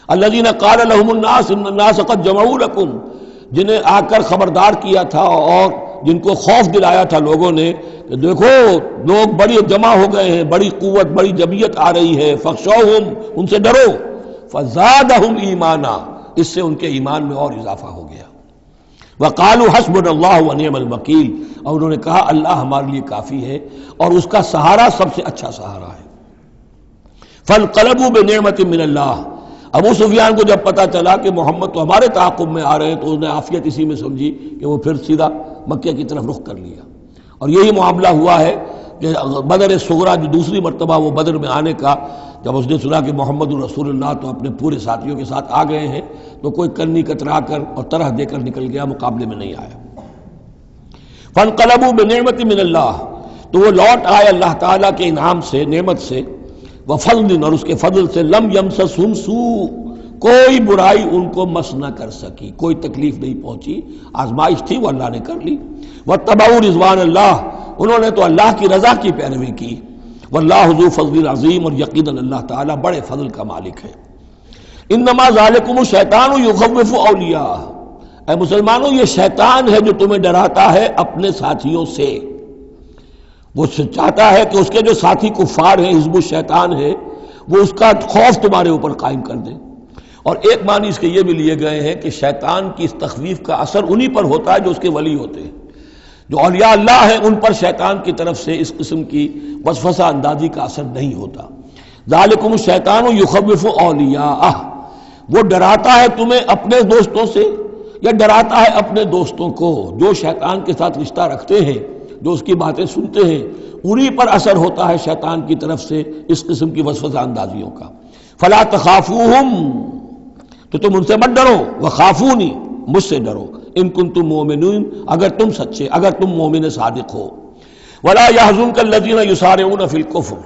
الذین قال لهم الناس ان الناس قد جمعوا لكم، جنہیں آ کر خبردار کیا تھا اور جن کو خوف دلایا تھا لوگوں نے کہ دیکھو لوگ بڑی جمع ہو گئے ہیں، بڑی قوت بڑی جمعیت آ رہی ہے، فخشوہم، ان سے ڈرو، فزادہم ایمانا، اس سے ان کے ایمان میں اور اضافہ ہو گیا۔ وقالوا حسبنا اللہ ونعم الوکیل، اور انہوں نے کہا اللہ ہمارے لیے کافی ہے اور اس کا سہارا سب سے اچھا سہارا ہے۔ فانقلبوا بنعمت من اللہ، ابو سفیان کو جب پتا چلا کہ محمد تو ہمارے تعاقب میں آ رہے ہیں تو انہیں عافیت اسی میں سمجھی کہ وہ پھر سیدھا مکہ کی طرف رخ کر لیا، اور یہی معاملہ ہوا ہے کہ بدر صغریٰ جو دوسری مرتبہ وہ بدر میں آنے کا، جب اس نے سنا کہ محمد رسول اللہ تو اپنے پورے ساتھیوں کے ساتھ آ گئے ہیں، تو کوئی کنی کترا کر اور طرح دے کر نکل گیا، مقابلے میں نہیں آیا۔ فانقلبوا بنعمت من اللہ، تو وہ لوٹ آئے اللہ تعالیٰ کے انعام سے، نعمت سے، وفضل، اور اس کے فضل سے، لم یمسسہم سوء، کوئی برائی ان کو مس نہ کر سکی، کوئی تکلیف نہیں پہنچی، آزمائش تھی وہ اللہ نے کر لی۔ واتبعوا رضوان اللہ، انہوں نے تو اللہ کی رضا کی پیروی کی۔ واللہ ذو فضل عظیم، اور یقیناً اللہ تعالیٰ بڑے فضل کا مالک ہے۔ انما ذالکم الشیطان یخوف اولیاء، اے مسلمانوں یہ شیطان ہے جو تمہیں ڈراتا ہے اپنے ساتھیوں سے، وہ چاہتا ہے کہ اس کے جو ساتھی کفار ہیں، حزب الشیطان ہے، وہ اس کا خوف تمہارے اوپر قائم کر دیں۔ اور ایک معنی اس کے یہ بھی لیے گئے ہیں کہ شیطان کی اس تخویف کا اثر انہی پر ہوتا ہے جو اس کے ولی ہوتے ہیں. جو اولیاء اللہ ہیں ان پر شیطان کی طرف سے اس قسم کی وسوسہ اندازی کا اثر نہیں ہوتا. ذالکم الشیطان یخوف اولیاءہ، وہ ڈراتا ہے تمہیں اپنے دوستوں سے یا ڈراتا ہے اپنے دوستوں کو. جو شیطان کے ساتھ رشتہ رکھتے ہیں، جو اس کی باتیں سنتے ہیں، انہی پر اثر ہوتا ہے شیطان کی طرف سے اس قسم کی وسوسہ اندازیوں کا. فلا تخافوہم، تو تم ان سے مت ڈرو، وخافونی، مجھ سے ڈرو، ان کنتم مومنین، اگر تم سچے، اگر تم مومن صادق ہو. ولا يحزنک الذین یسارعون فی الکفر،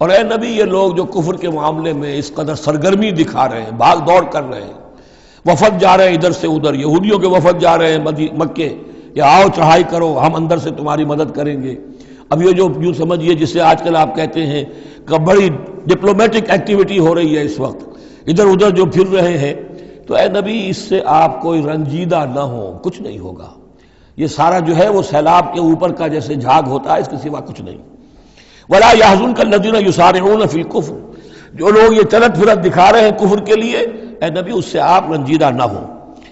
اور اے نبی یہ لوگ جو کفر کے معاملے میں اس قدر سرگرمی دکھا رہے ہیں، بھاگ دوڑ کر رہے ہیں، وفد جا رہے ہیں ادھر سے ادھر، یہودیوں کے وفد جا رہے ہیں مکے کہ آؤ چڑھائی کرو، ہم اندر سے تمہاری مدد کریں گے. اب یہ جو یوں سمجھیے جسے آج کل آپ کہتے ہیں کہ بڑی ڈپلومیٹک ایکٹیویٹی ہو رہی ہے اس وقت، ادھر ادھر جو پھر رہے ہیں، تو اے نبی اس سے آپ کوئی رنجیدہ نہ ہو، کچھ نہیں ہوگا. یہ سارا جو ہے وہ سیلاب کے اوپر کا جیسے جھاگ ہوتا ہے، اس کے سوا کچھ نہیں. ولا يحزنک الذین یسارعون فی الکفر، جو لوگ یہ چلت پھرت دکھا رہے ہیں کفر کے لیے، اے نبی اس سے آپ رنجیدہ نہ ہوں.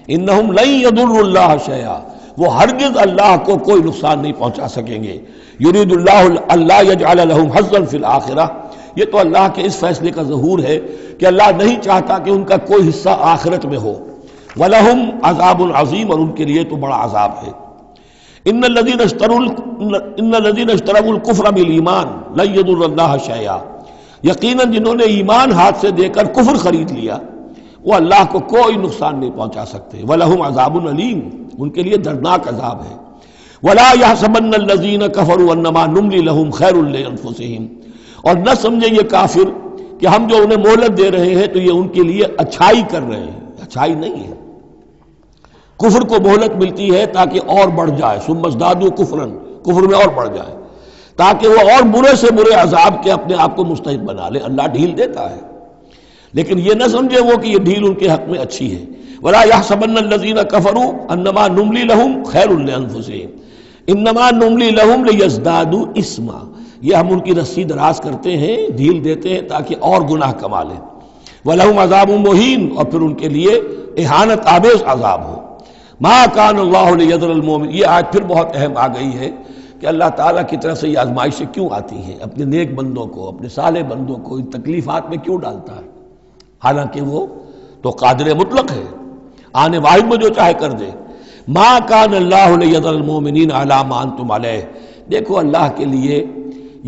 انہم لن یضروا اللہ شیئا، وہ ہرگز اللہ کو کوئی نقصان نہیں پہنچا سکیں گے. یرید اللہ اللہ یجعل لہم حظا فی الآخرہ، یہ تو اللہ کے اس فیصلے کا ظہور ہے کہ اللہ نہیں چاہتا کہ ان کا کوئی حصہ آخرت میں ہو. وَلَهُمْ عَذَابٌ عَظِيمٌ، اور ان کے لیے تو بڑا عذاب ہے. ان الذين اشتروا الكفر بالایمان لن يضروا اللہ شیئا، یقیناً جنہوں نے ایمان ہاتھ سے دے کر کفر خرید لیا وہ اللہ کو کوئی نقصان نہیں پہنچا سکتے. وَلَهُمْ عَذَابٌ أَلِيمٌ، ان کے لیے دردناک عذاب ہے. وَلَا يَحْسَبَنَّ الَّذِينَ كَفَرُوا أَنَّمَا نُمْلِي لَهُمْ خَيْرٌ لِأَنفُسِهِمْ، اور نہ سمجھے یہ کافر کہ ہم جو انہیں مہلت دے رہے ہیں تو یہ ان کے لیے اچھائی کر رہے ہیں. اچھائی نہیں ہے. کفر کو مہلت ملتی ہے تاکہ اور بڑھ جائے، ثم ازدادوا کفرا، کفر میں اور بڑھ جائے، تاکہ وہ اور برے سے برے عذاب کے اپنے آپ کو مستحق بنا لے. اللہ ڈھیل دیتا ہے، لیکن یہ نہ سمجھے وہ کہ یہ ڈھیل ان کے حق میں اچھی ہے. ولا يحسبن الذين كفروا انما نملي لهم خير لانفسهم انما نملي لهم ليزدادوا اثما، یہ ہم ان کی رسی دراز کرتے ہیں، ڈھیل دیتے ہیں تاکہ اور گناہ کما لیں. وَلَهُمْ عَذَابٌ مُهِينٌ، اور پھر ان کے لیے اہانت آمیز عذاب ہو. ما كان الله ليذر المؤمن، یہ آیت پھر بہت اہم آ گئی ہے کہ اللہ تعالیٰ کی طرف سے یہ آزمائشیں کیوں آتی ہیں، اپنے نیک بندوں کو، اپنے صالح بندوں کو ان تکلیفات میں کیوں ڈالتا ہے، حالانکہ وہ تو قادر مطلق ہے، آنے واحد میں جو چاہے کر دے. ما كان الله ليذر المؤمنين على ما انتم عليه، دیکھو اللہ کے لیے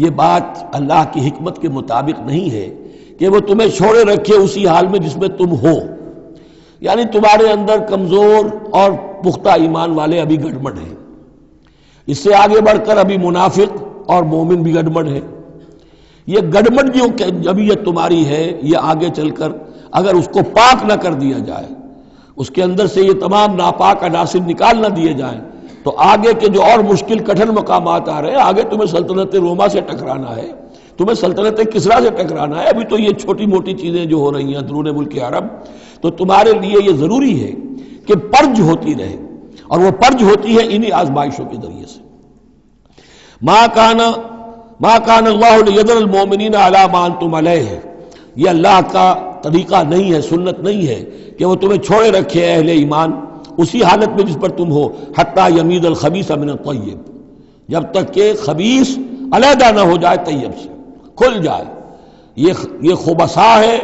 یہ بات اللہ کی حکمت کے مطابق نہیں ہے کہ وہ تمہیں چھوڑے رکھے اسی حال میں جس میں تم ہو. یعنی تمہارے اندر کمزور اور پختہ ایمان والے ابھی گڑبڑ ہیں، اس سے آگے بڑھ کر ابھی منافق اور مومن بھی گڑبڑ ہے. یہ گڑبڑ جو جبیت تمہاری ہے، یہ آگے چل کر اگر اس کو پاک نہ کر دیا جائے، اس کے اندر سے یہ تمام ناپاک عناصر نکال نہ دیے جائیں، تو آگے کے جو اور مشکل کٹھن مقامات آ رہے ہیں، آگے تمہیں سلطنت روما سے ٹکرانا ہے، تمہیں سلطنت کسریٰ سے ٹکرانا ہے. ابھی تو یہ چھوٹی موٹی چیزیں جو ہو رہی ہیں اندرون ملک عرب، تو تمہارے لیے یہ ضروری ہے کہ پرج ہوتی رہے، اور وہ پرج ہوتی ہے انہی آزمائشوں کے ذریعے سے. ما کان اللہ لیذر المؤمنین علی ما انتم علیہ، یہ اللہ کا طریقہ نہیں ہے، سنت نہیں ہے کہ وہ تمہیں چھوڑے رکھے اہل ایمان اسی حالت میں جس پر تم ہو، حتی یمیز الخبیث من الطیب، جب تک کہ خبیث علیحدہ نہ ہو جائے طیب سے، کھل جائے. یہ خبثاء ہے،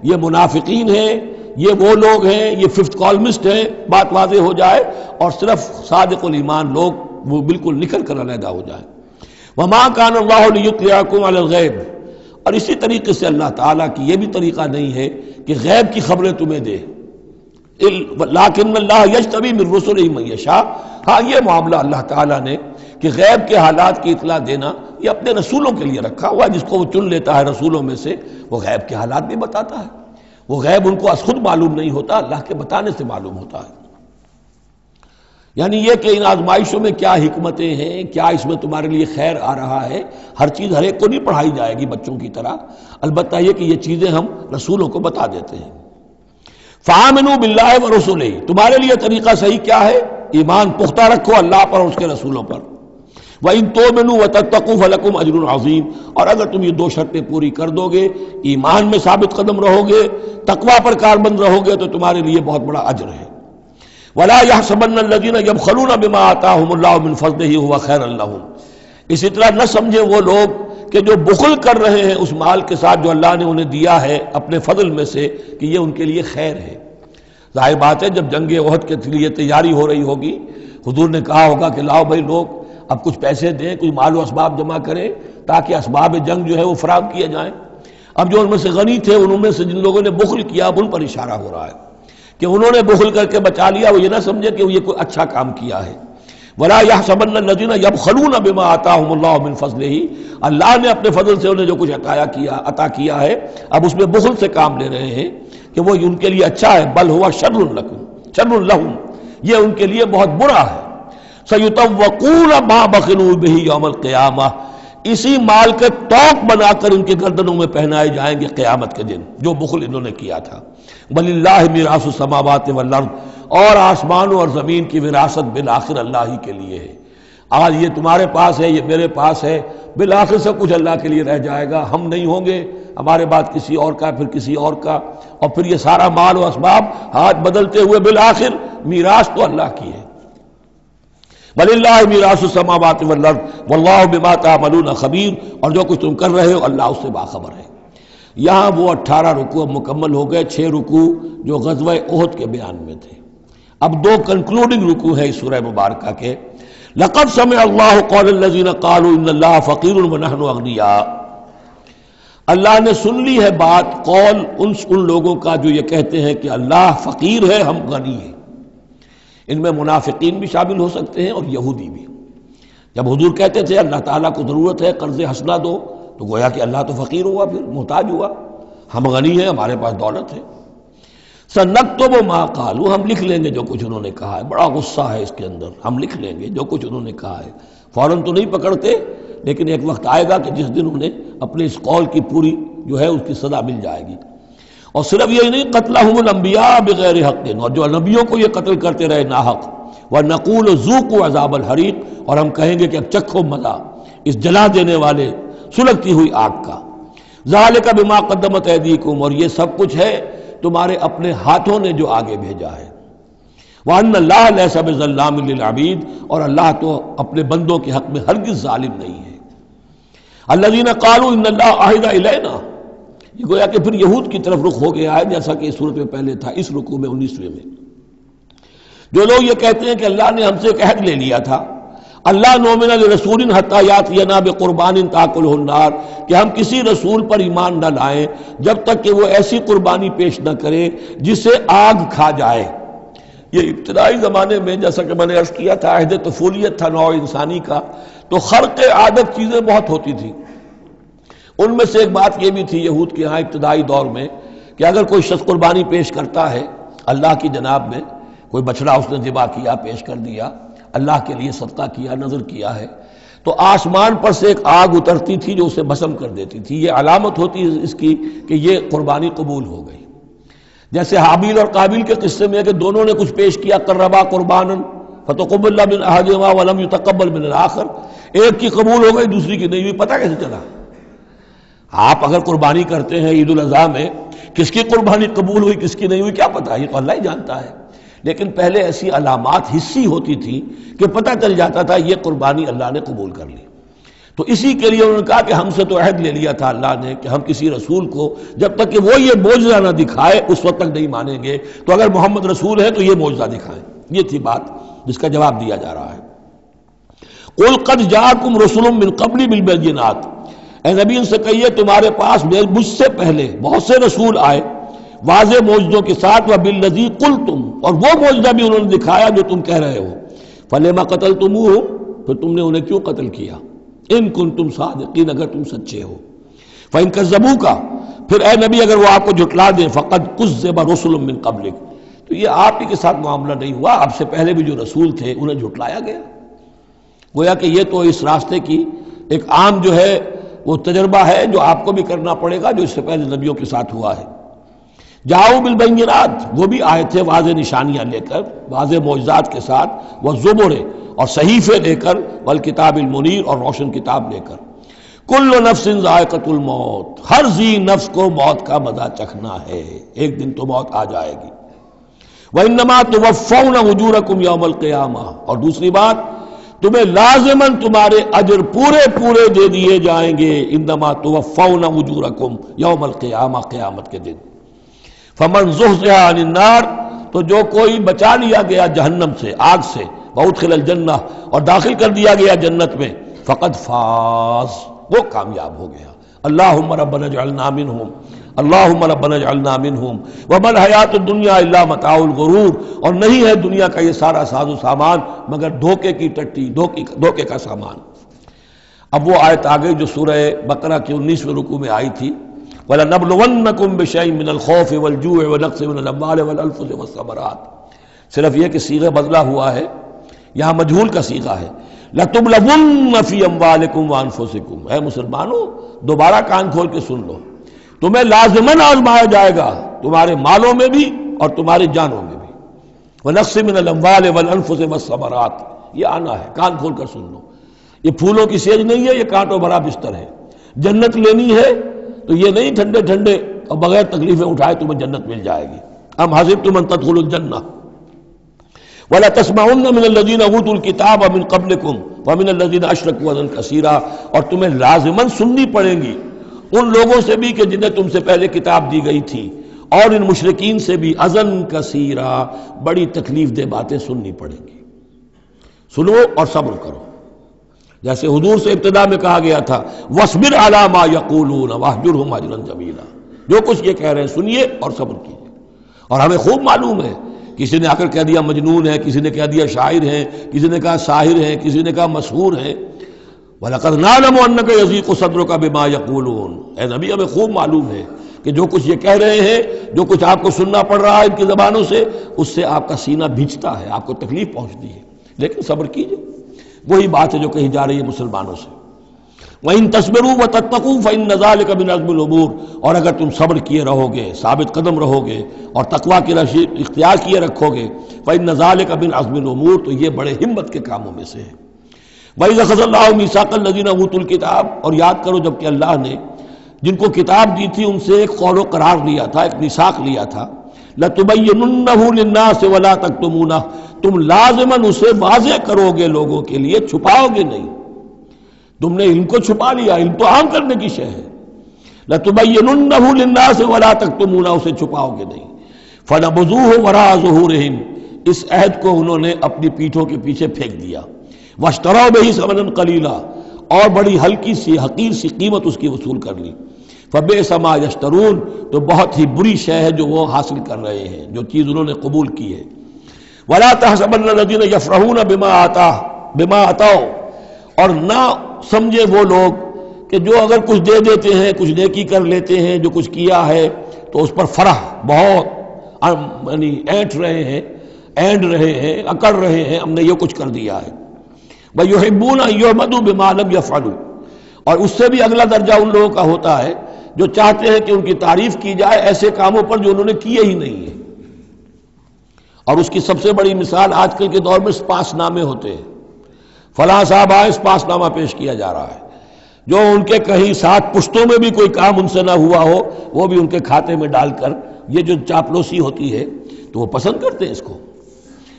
یہ منافقین ہیں، یہ وہ لوگ ہیں، یہ ففتھ کالمسٹ ہیں، بات واضح ہو جائے، اور صرف صادق الایمان لوگ وہ بالکل نکل کر علیحدہ ہو جائیں. وما کان اللہ لیطلعکم علی الغیب، اور اسی طریقے سے اللہ تعالیٰ کی یہ بھی طریقہ نہیں ہے کہ غیب کی خبریں تمہیں دے. لیکن اللہ یجتبی من رسلہ من یشاء، ہاں یہ معاملہ اللہ تعالیٰ نے کہ غیب کے حالات کی اطلاع دینا یہ اپنے رسولوں کے لیے رکھا ہوا ہے. جس کو وہ چن لیتا ہے رسولوں میں سے، وہ غیب کے حالات بھی بتاتا ہے. وہ غیب ان کو از خود معلوم نہیں ہوتا، اللہ کے بتانے سے معلوم ہوتا ہے. یعنی یہ کہ ان آزمائشوں میں کیا حکمتیں ہیں، کیا اس میں تمہارے لیے خیر آ رہا ہے، ہر چیز ہر ایک کو نہیں پڑھائی جائے گی بچوں کی طرح، البتہ یہ کہ یہ چیزیں ہم رسولوں کو بتا دیتے ہیں. فآمنوا باللہ ورسلہ، تمہارے لیے طریقہ صحیح کیا ہے؟ ایمان پختہ رکھو اللہ پر اور اس کے رسولوں پر. وَإِن تُؤْمِنُوا وَتَتَّقُوا فَلَكُمْ أَجْرٌ عَظِيمٌ، اور اگر تم یہ دو شرطیں پوری کر دو گے، ایمان میں ثابت قدم رہو گے، تقوی پر کاربند رہو گے، تو تمہارے لیے بہت بڑا اجر ہے۔ وَلَا يَحْسَبَنَّ الَّذِينَ يَبْخَلُونَ بِمَا آتَاهُمُ اللَّهُ مِنْ فَضْلِهِ هُوَ خَيْرًا لَّهُمْ، اسی طرح نہ سمجھے وہ لوگ کہ جو بخل کر رہے ہیں اس مال کے ساتھ جو اللہ نے انہیں دیا ہے اپنے فضل میں سے، کہ یہ ان کے لیے خیر ہے۔ ظاہر بات ہے جب جنگ احد کے لیے تیاری ہو رہی ہوگی، حضور نے کہا ہوگا کہ لاؤ بھائی لوگ اب کچھ پیسے دیں، کچھ مال و اسباب جمع کریں تاکہ اسباب جنگ جو ہے وہ فراہم کیے جائیں۔ اب جو ان میں سے غنی تھے، ان میں سے جن لوگوں نے بخل کیا، اب ان پر اشارہ ہو رہا ہے کہ انہوں نے بخل کر کے بچا لیا، وہ یہ نہ سمجھے کہ یہ کوئی اچھا کام کیا ہے۔ وَلَا يَحْسَبَنَّ الَّذِينَ يَبْخَلُونَ بِمَا آتَاهُمُ اللَّهُ مِنْ فَضْلِهِ، اللہ نے اپنے فضل سے انہیں جو کچھ عطا کیا ہے، اب اس میں بخل سے کام لے رہے ہیں کہ وہ ان کے لیے اچھا ہے، بل هو شر لهم، یہ ان کے لیے بہت برا ہے۔ سَيُطَوَّقُونَ مَا بَخِلُوا بِهِ يَوْمَ الْقِيَامَةِ، اسی مال کے توق بنا کر ان کے گردنوں میں پہنائے جائیں گے قیامت کے دن، جو بخل انہوں نے کیا تھا۔ وَلِلَّهِ مِيرَاثُ السَّمَاوَاتِ وَالْأَرْضِ، اور آسمانوں اور زمین کی وراثت بالآخر اللہ ہی کے لیے ہے۔ آج یہ تمہارے پاس ہے، یہ میرے پاس ہے، بالآخر سب کچھ اللہ کے لیے رہ جائے گا، ہم نہیں ہوں گے، ہمارے بعد کسی اور کا، پھر کسی اور کا، اور پھر یہ سارا مال و اسباب ہاتھ بدلتے ہوئے بالآخر میراث تو اللہ کی ہے۔ وَلِلَّهِ مِيرَاثُ السَّمَاوَاتِ وَالْأَرْضِ وَاللَّهُ بِمَا تَعْمَلُونَ خَبِيرٌ، اور جو کچھ تم کر رہے ہو اللہ اس سے باخبر ہے۔ یہاں وہ 18 رکوع مکمل ہو گئے، 6 رکوع جو غزوہ احد کے بیان میں تھے۔ اب 2 کنکلوڈنگ رکوع ہے اس سورہ مبارکہ کے۔ لَقَدْ سَمِعَ اللَّهُ قَوْلَ الَّذِينَ قَالُوا إِنَّ اللَّهَ فَقِيرٌ وَنَحْنُ أَغْنِيَاءُ، اللہ نے سن لی ہے بات، قول ان لوگوں کا جو یہ کہتے ہیں کہ اللہ فقیر ہے، ہم غنی ہیں۔ ان میں منافقین بھی شامل ہو سکتے ہیں اور یہودی بھی۔ جب حضور کہتے تھے اللہ تعالیٰ کو ضرورت ہے قرض حسنہ دو، تو گویا کہ اللہ تو فقیر ہوا، پھر محتاج ہوا، ہم غنی ہیں، ہمارے پاس دولت ہے۔ سَنَكْتُبُ مَا قَالُوا، ہم لکھ لیں گے جو کچھ انہوں نے کہا ہے۔ بڑا غصہ ہے اس کے اندر، ہم لکھ لیں گے جو کچھ انہوں نے کہا ہے۔ فوراً تو نہیں پکڑتے، لیکن ایک وقت آئے گا کہ جس دن انہیں اپنے اس قول کی پوری جو ہے اس کی سزا مل جائے گی۔ اور صرف یہی نہیں، قتلہم الانبیاء بغیر حق، اور جو نبیوں کو یہ قتل کرتے رہے ناحق، وَنَقُولُ ذُوقُوا عَذَابَ الْحَرِيقِ، اور ہم کہیں گے کہ اب چکھو مزہ اس جلا دینے والے سلگتی ہوئی آگ کا۔ ذَلِكَ بِمَا قَدَّمَتْ أَيْدِيكُمْ، اور یہ سب کچھ ہے تمہارے اپنے ہاتھوں نے جو آگے بھیجا ہے۔ وَأَنَّ اللَّهَ لَيْسَ بِظَلَّامٍ لِّلْعَبِيدِ، اور اللہ تو اپنے بندوں کے حق میں ہرگز ظالم نہیں ہے۔ الَّذِينَ قَالُوا إِنَّ اللَّهَ عَهِدَ إِلَيْنَا، یہ گویا کہ پھر یہود کی طرف رخ ہو گیا ہے، جیسا کہ اس صورت میں پہلے تھا، اس رکوع میں 19ویں میں۔ جو لوگ یہ کہتے ہیں کہ اللہ نے ہم سے ایک عہد لے لیا تھا، اللہ نؤمن لرسول حتی یاتینا بقربان تاکلہ النار، کہ ہم کسی رسول پر ایمان نہ لائیں جب تک کہ وہ ایسی قربانی پیش نہ کرے جسے آگ کھا جائے۔ یہ ابتدائی زمانے میں جیسا کہ میں نے عرض کیا تھا، عہد طفولیت تھا نوع انسانی کا، تو خرق عادت چیزیں بہت ہوتی تھی۔ ان میں سے ایک بات یہ بھی تھی یہود کے ہاں ابتدائی دور میں کہ اگر کوئی شخص قربانی پیش کرتا ہے اللہ کی جناب میں، کوئی بچڑا اس نے ذبح کیا، پیش کر دیا، اللہ کے لیے صدقہ کیا، نذر کیا ہے، تو آسمان پر سے ایک آگ اترتی تھی جو اسے بھسم کر دیتی تھی۔ یہ علامت ہوتی ہے اس کی کہ یہ قربانی قبول ہو گئی۔ جیسے حابیل اور قابیل کے قصے میں ہے کہ دونوں نے کچھ پیش کیا، قربا قربانا فتقبل من احدہما ولم یتقبل من الآخر، ایک کی قبول ہو گئی دوسری کی نہیں ہوئی۔ پتہ کیسے چلا؟ آپ اگر قربانی کرتے ہیں عید الاضحیٰ میں، کس کی قربانی قبول ہوئی کس کی نہیں ہوئی کیا پتہ، یہ تو اللہ ہی جانتا ہے۔ لیکن پہلے ایسی علامات حسی ہوتی تھی کہ پتہ چل جاتا تھا یہ قربانی اللہ نے قبول کر لی۔ تو اسی کے لیے انہوں نے کہا کہ ہم سے تو عہد لے لیا تھا اللہ نے کہ ہم کسی رسول کو جب تک کہ وہ یہ معجزہ نہ دکھائے اس وقت تک نہیں مانیں گے، تو اگر محمد رسول ہے تو یہ معجزہ دکھائیں۔ یہ تھی بات جس کا جواب دیا جا رہا ہے۔ قُلْ قَدْ جَاءَكُمْ رُسُلٌ مِّن قَبْلِي بِالْبَيِّنَاتِ، اے نبی ان سے کہیے تمہارے پاس مجھ سے پہلے بہت سے رسول آئے واضح معجزوں کے ساتھ، وَبِالَّذِي قُلْتُمْ، اور وہ معجزہ بھی انہوں نے دکھایا جو تم کہہ رہے ہو۔ فَلِمَ قَتَلْتُمُوهُمْ، پھر تم نے انہیں کیوں قتل کیا؟ ان کنتم صادقین، اگر تم سچے ہو۔ فَإِن كَذَّبُوكَ، پھر اے نبی اگر وہ آپ کو جھٹلا دیں، فَقَدْ كُذِّبَ رُسُلٌ مِّن قَبْلِكَ، تو یہ آپ ہی کے ساتھ معاملہ نہیں ہوا، آپ سے پہلے بھی جو رسول تھے انہیں جھٹلایا گیا۔ گویا کہ یہ تو اس راستے کی ایک عام جو ہے وہ تجربہ ہے جو آپ کو بھی کرنا پڑے گا جو اس سے پہلے نبیوں کے ساتھ ہوا ہے۔ جاؤ بالبینات، وہ بھی آئے تھے واضح نشانیاں لے کر، واضح معجزات کے ساتھ، والزبر، اور صحیفے لے کر، والکتاب المنیر، اور روشن کتاب لے کر۔ کل نفس ذائقۃ الموت، ہر ذی نفس کو موت کا مزہ چکھنا ہے، ایک دن تو موت آ جائے گی۔ وَإِنَّمَا تُوَفَّوْنَ أُجُورَكُمْ يَوْمَ الْقِيَامَةِ، اور دوسری بات، تمہیں لازماً تمہارے اجر پورے پورے دے دیے جائیں گے۔ انما توفون اجورکم یوم القیامہ، قیامت کے دن۔ فمن زحزح عن النار، تو جو کوئی بچا لیا گیا جہنم سے، آگ سے، وادخل الجنہ، اور داخل کر دیا گیا جنت میں، فقد فاز، وہ کامیاب ہو گیا۔ اللہم ربنا اجعلنا منہم، اللہم ربنا اجعلنا منہم، وما الحیات الدنیا الا متاع الغرور، اور نہیں ہے دنیا کا یہ سارا ساز و سامان مگر دھوکے کی ٹٹی، دھوکے کا سامان۔ اب وہ آیت آ گئی جو سورہ بقرہ کے 19ویں رکوع میں آئی تھی، وَلَنَبْلُوَنَّكُمْ بِشَيْءٍ مِّنَ الْخَوْفِ وَالْجُوعِ وَنَقْصٍ مِّنَ الْأَمْوَالِ وَالْأَنفُسِ وَالثَّمَرَاتِ، صرف یہ کہ صیغہ بدلا ہوا ہے، یہاں مجہول کا صیغہ ہے۔ لَتُبْلَوُنَّ فِي أَمْوَالِكُمْ وَأَنفُسِكُمْ، اے مسلمانوں دوبارہ کان کھول کے سن لو، تمہیں لازماً آزمایا جائے گا، تمہارے مالوں میں بھی اور تمہاری جانوں میں بھی۔ وَنَقْصٍ مِّنَ الْأَمْوَالِ وَالْأَنفُسِ وَالثَّمَرَاتِ، یہ آنا ہے، کان کھول کر سن لو۔ یہ پھولوں کی سیج نہیں ہے، یہ کانٹوں بھرا بستر ہے۔ جنت لینی ہے تو یہ نہیں ٹھنڈے ٹھنڈے اور بغیر تکلیفیں اٹھائے تمہیں جنت مل جائے گی۔ ام حسبتم ان تدخلوا الجنہ ولا تسمعن من الذین اوتوا الکتاب من قبلکم ومن الذین اشرکوا اذی کثیرا، اور تمہیں لازماً سننی پڑیں گی ان لوگوں سے بھی کہ جنہیں تم سے پہلے کتاب دی گئی تھی، اور ان مشرکین سے بھی اذن کثیرا، بڑی تکلیف دہ باتیں سننی پڑیں گی۔ سنو اور صبر کرو، جیسے حضور سے ابتدا میں کہا گیا تھا وَاصْبِرْ عَلَىٰ مَا يَقُولُونَ وَاهْجُرْهُمْ هَجْرًا جَمِيلًا، جو کچھ یہ کہہ رہے ہیں سنیے اور صبر کیجیے۔ اور ہمیں خوب معلوم ہے، کسی نے آ کر کہہ دیا مجنون ہے، کسی نے کہہ دیا شاعر ہے، کسی نے کہا ساحر ہے، کسی نے کہا مسحور ہے۔ وَلَقَدْ نَعْلَمُ أَنَّكَ يَضِيقُ صَدْرُكَ بِمَا يَقُولُونَ، اے نبی ہمیں خوب معلوم ہے کہ جو کچھ یہ کہہ رہے ہیں، جو کچھ آپ کو سننا پڑ رہا ہے ان کی زبانوں سے، اس سے آپ کا سینہ بھیجتا ہے، آپ کو تکلیف پہنچتی ہے، لیکن صبر کیجیے۔ وہی بات ہے جو کہی جا رہی ہے مسلمانوں سے۔ وَإِن تَصْبِرُوا وَتَتَّقُوا فَإِنَّ ذَلِكَ مِنْ عَزْمِ الْأُمُورِ، اور اگر تم صبر کیے رہو گے، ثابت قدم رہو گے اور تقویٰ کی رشید اختیار کیے رکھو گے، فَإِنَّ ذَلِكَ مِنْ عَزْمِ الْأُمُورِ، تو یہ بڑے ہمت کے کاموں میں سے ہے۔ وَإِذْ أَخَذَ اللَّهُ مِيثَاقَ الَّذِينَ أُوتُوا الْكِتَابَ، اور یاد کرو جب کہ اللہ نے جن کو کتاب دی تھی ان سے ایک قول و قرار لیا تھا، ایک میثاق لیا تھا، لَتُبَيِّنُنَّهُ لِلنَّاسِ وَلَا تَكْتُمُونَهُ، تم لازماً اسے واضح کرو گے لوگوں کے لیے، چھپاؤ گے نہیں۔ تم نے علم کو چھپا لیا، علم تو عام کرنے کی شے ہے۔ لَتُبَيِّنُنَّهُ لِلنَّاسِ وَلَا تَكْتُمُونَهُ، اسے چھپاؤ گے نہیں۔ فَنَبَذُوهُ وَرَاءَ ظُهُورِهِمْ، اس عہد کو انہوں نے اپنی پیٹھوں کے پیچھے پھینک دیا۔ وَاشْتَرَوْا بِهِ ثَمَنًا قَلِيلًا، اور بڑی ہلکی سی حقیر سی قیمت اس کی وصول کر لی۔ فَبِئْسَ مَا يَشْتَرُونَ، تو بہت ہی بری شے ہے جو وہ حاصل کر رہے ہیں، جو چیز انہوں نے قبول کی ہے۔ وَلَا تَحْسَبَنَّ الَّذِينَ يَفْرَحُونَ بِمَا آتَاهُمْ، اور نہ سمجھے وہ لوگ کہ جو اگر کچھ دے دیتے ہیں، کچھ نیکی کر لیتے ہیں، جو کچھ کیا ہے تو اس پر فرح بہت یعنی اینٹ رہے ہیں، اینڈ رہے ہیں، اکڑ رہے ہیں، ہم نے یہ کچھ کر دیا ہے۔ وَيُحِبُّونَ أَن يُحْمَدُوا بِمَا لَمْ يَفْعَلُوا، اور اس سے بھی اگلا درجہ ان لوگوں کا ہوتا ہے جو چاہتے ہیں کہ ان کی تعریف کی جائے ایسے کاموں پر جو انہوں نے کیے ہی نہیں ہیں۔ اور اس کی سب سے بڑی مثال آج کل کے دور میں سپاس نامے ہوتے ہیں، فلاں صاحب آئے سپاس نامہ پیش کیا جا رہا ہے، جو ان کے کہیں 7 پشتوں میں بھی کوئی کام ان سے نہ ہوا ہو وہ بھی ان کے کھاتے میں ڈال کر، یہ جو چاپلوسی ہوتی ہے تو وہ پسند کرتے ہیں اس کو۔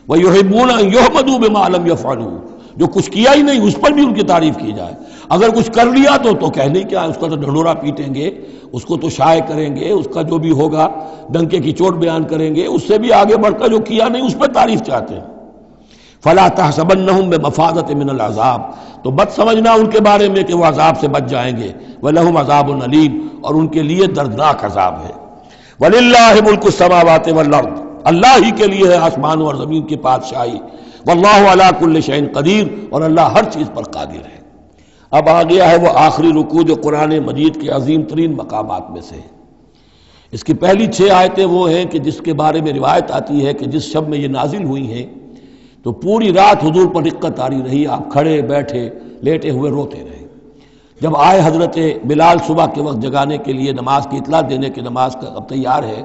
وَيُحِبُّونَ أَن يُحْمَدُوا بِمَا لَمْ يَفْعَلُوا، جو کچھ کیا ہی نہیں اس پر بھی ان کی تعریف کی جائے، اگر کچھ کر لیا تو کہنے کیا، اس کا تو ڈھنڈورا پیٹیں گے، اس کو تو شائع کریں گے، اس کا جو بھی ہوگا ڈنکے کی چوٹ بیان کریں گے، اس سے بھی آگے بڑھ کر جو کیا نہیں اس پر تعریف چاہتے ہیں۔ فَلَا تَحْسَبَنَّهُمْ بِمَفَازَةٍ مِّنَ الْعَذَابِ، تو بد سمجھنا ان کے بارے میں کہ وہ عذاب سے بچ جائیں گے۔ وَلَهُمْ عَذَابٌ أَلِيمٌ، اور ان کے لیے دردناک عذاب ہے۔ وَلِلَّهِ مُلْكُ السَّمَاوَاتِ وَالْأَرْضِ، اللہ ہی کے لیے ہے آسمانوں اور زمین کی بادشاہی۔ وَاللَّهُ عَلَىٰ كُلِّ شَيْءٍ قَدِيرٌ، اور اللہ ہر چیز پر قادر ہے۔ اب آ گیا ہے وہ آخری رکوع جو قرآن مجید کے عظیم ترین مقامات میں سے ہے۔ اس کی پہلی 6 آیتیں وہ ہیں کہ جس کے بارے میں روایت آتی ہے کہ جس شب میں یہ نازل ہوئی ہیں تو پوری رات حضور پر دقت آ رہی، آپ کھڑے بیٹھے لیٹے ہوئے روتے رہے۔ جب آئے حضرت بلال صبح کے وقت جگانے کے لیے، نماز کی اطلاع دینے کہ نماز کا اب تیار ہے،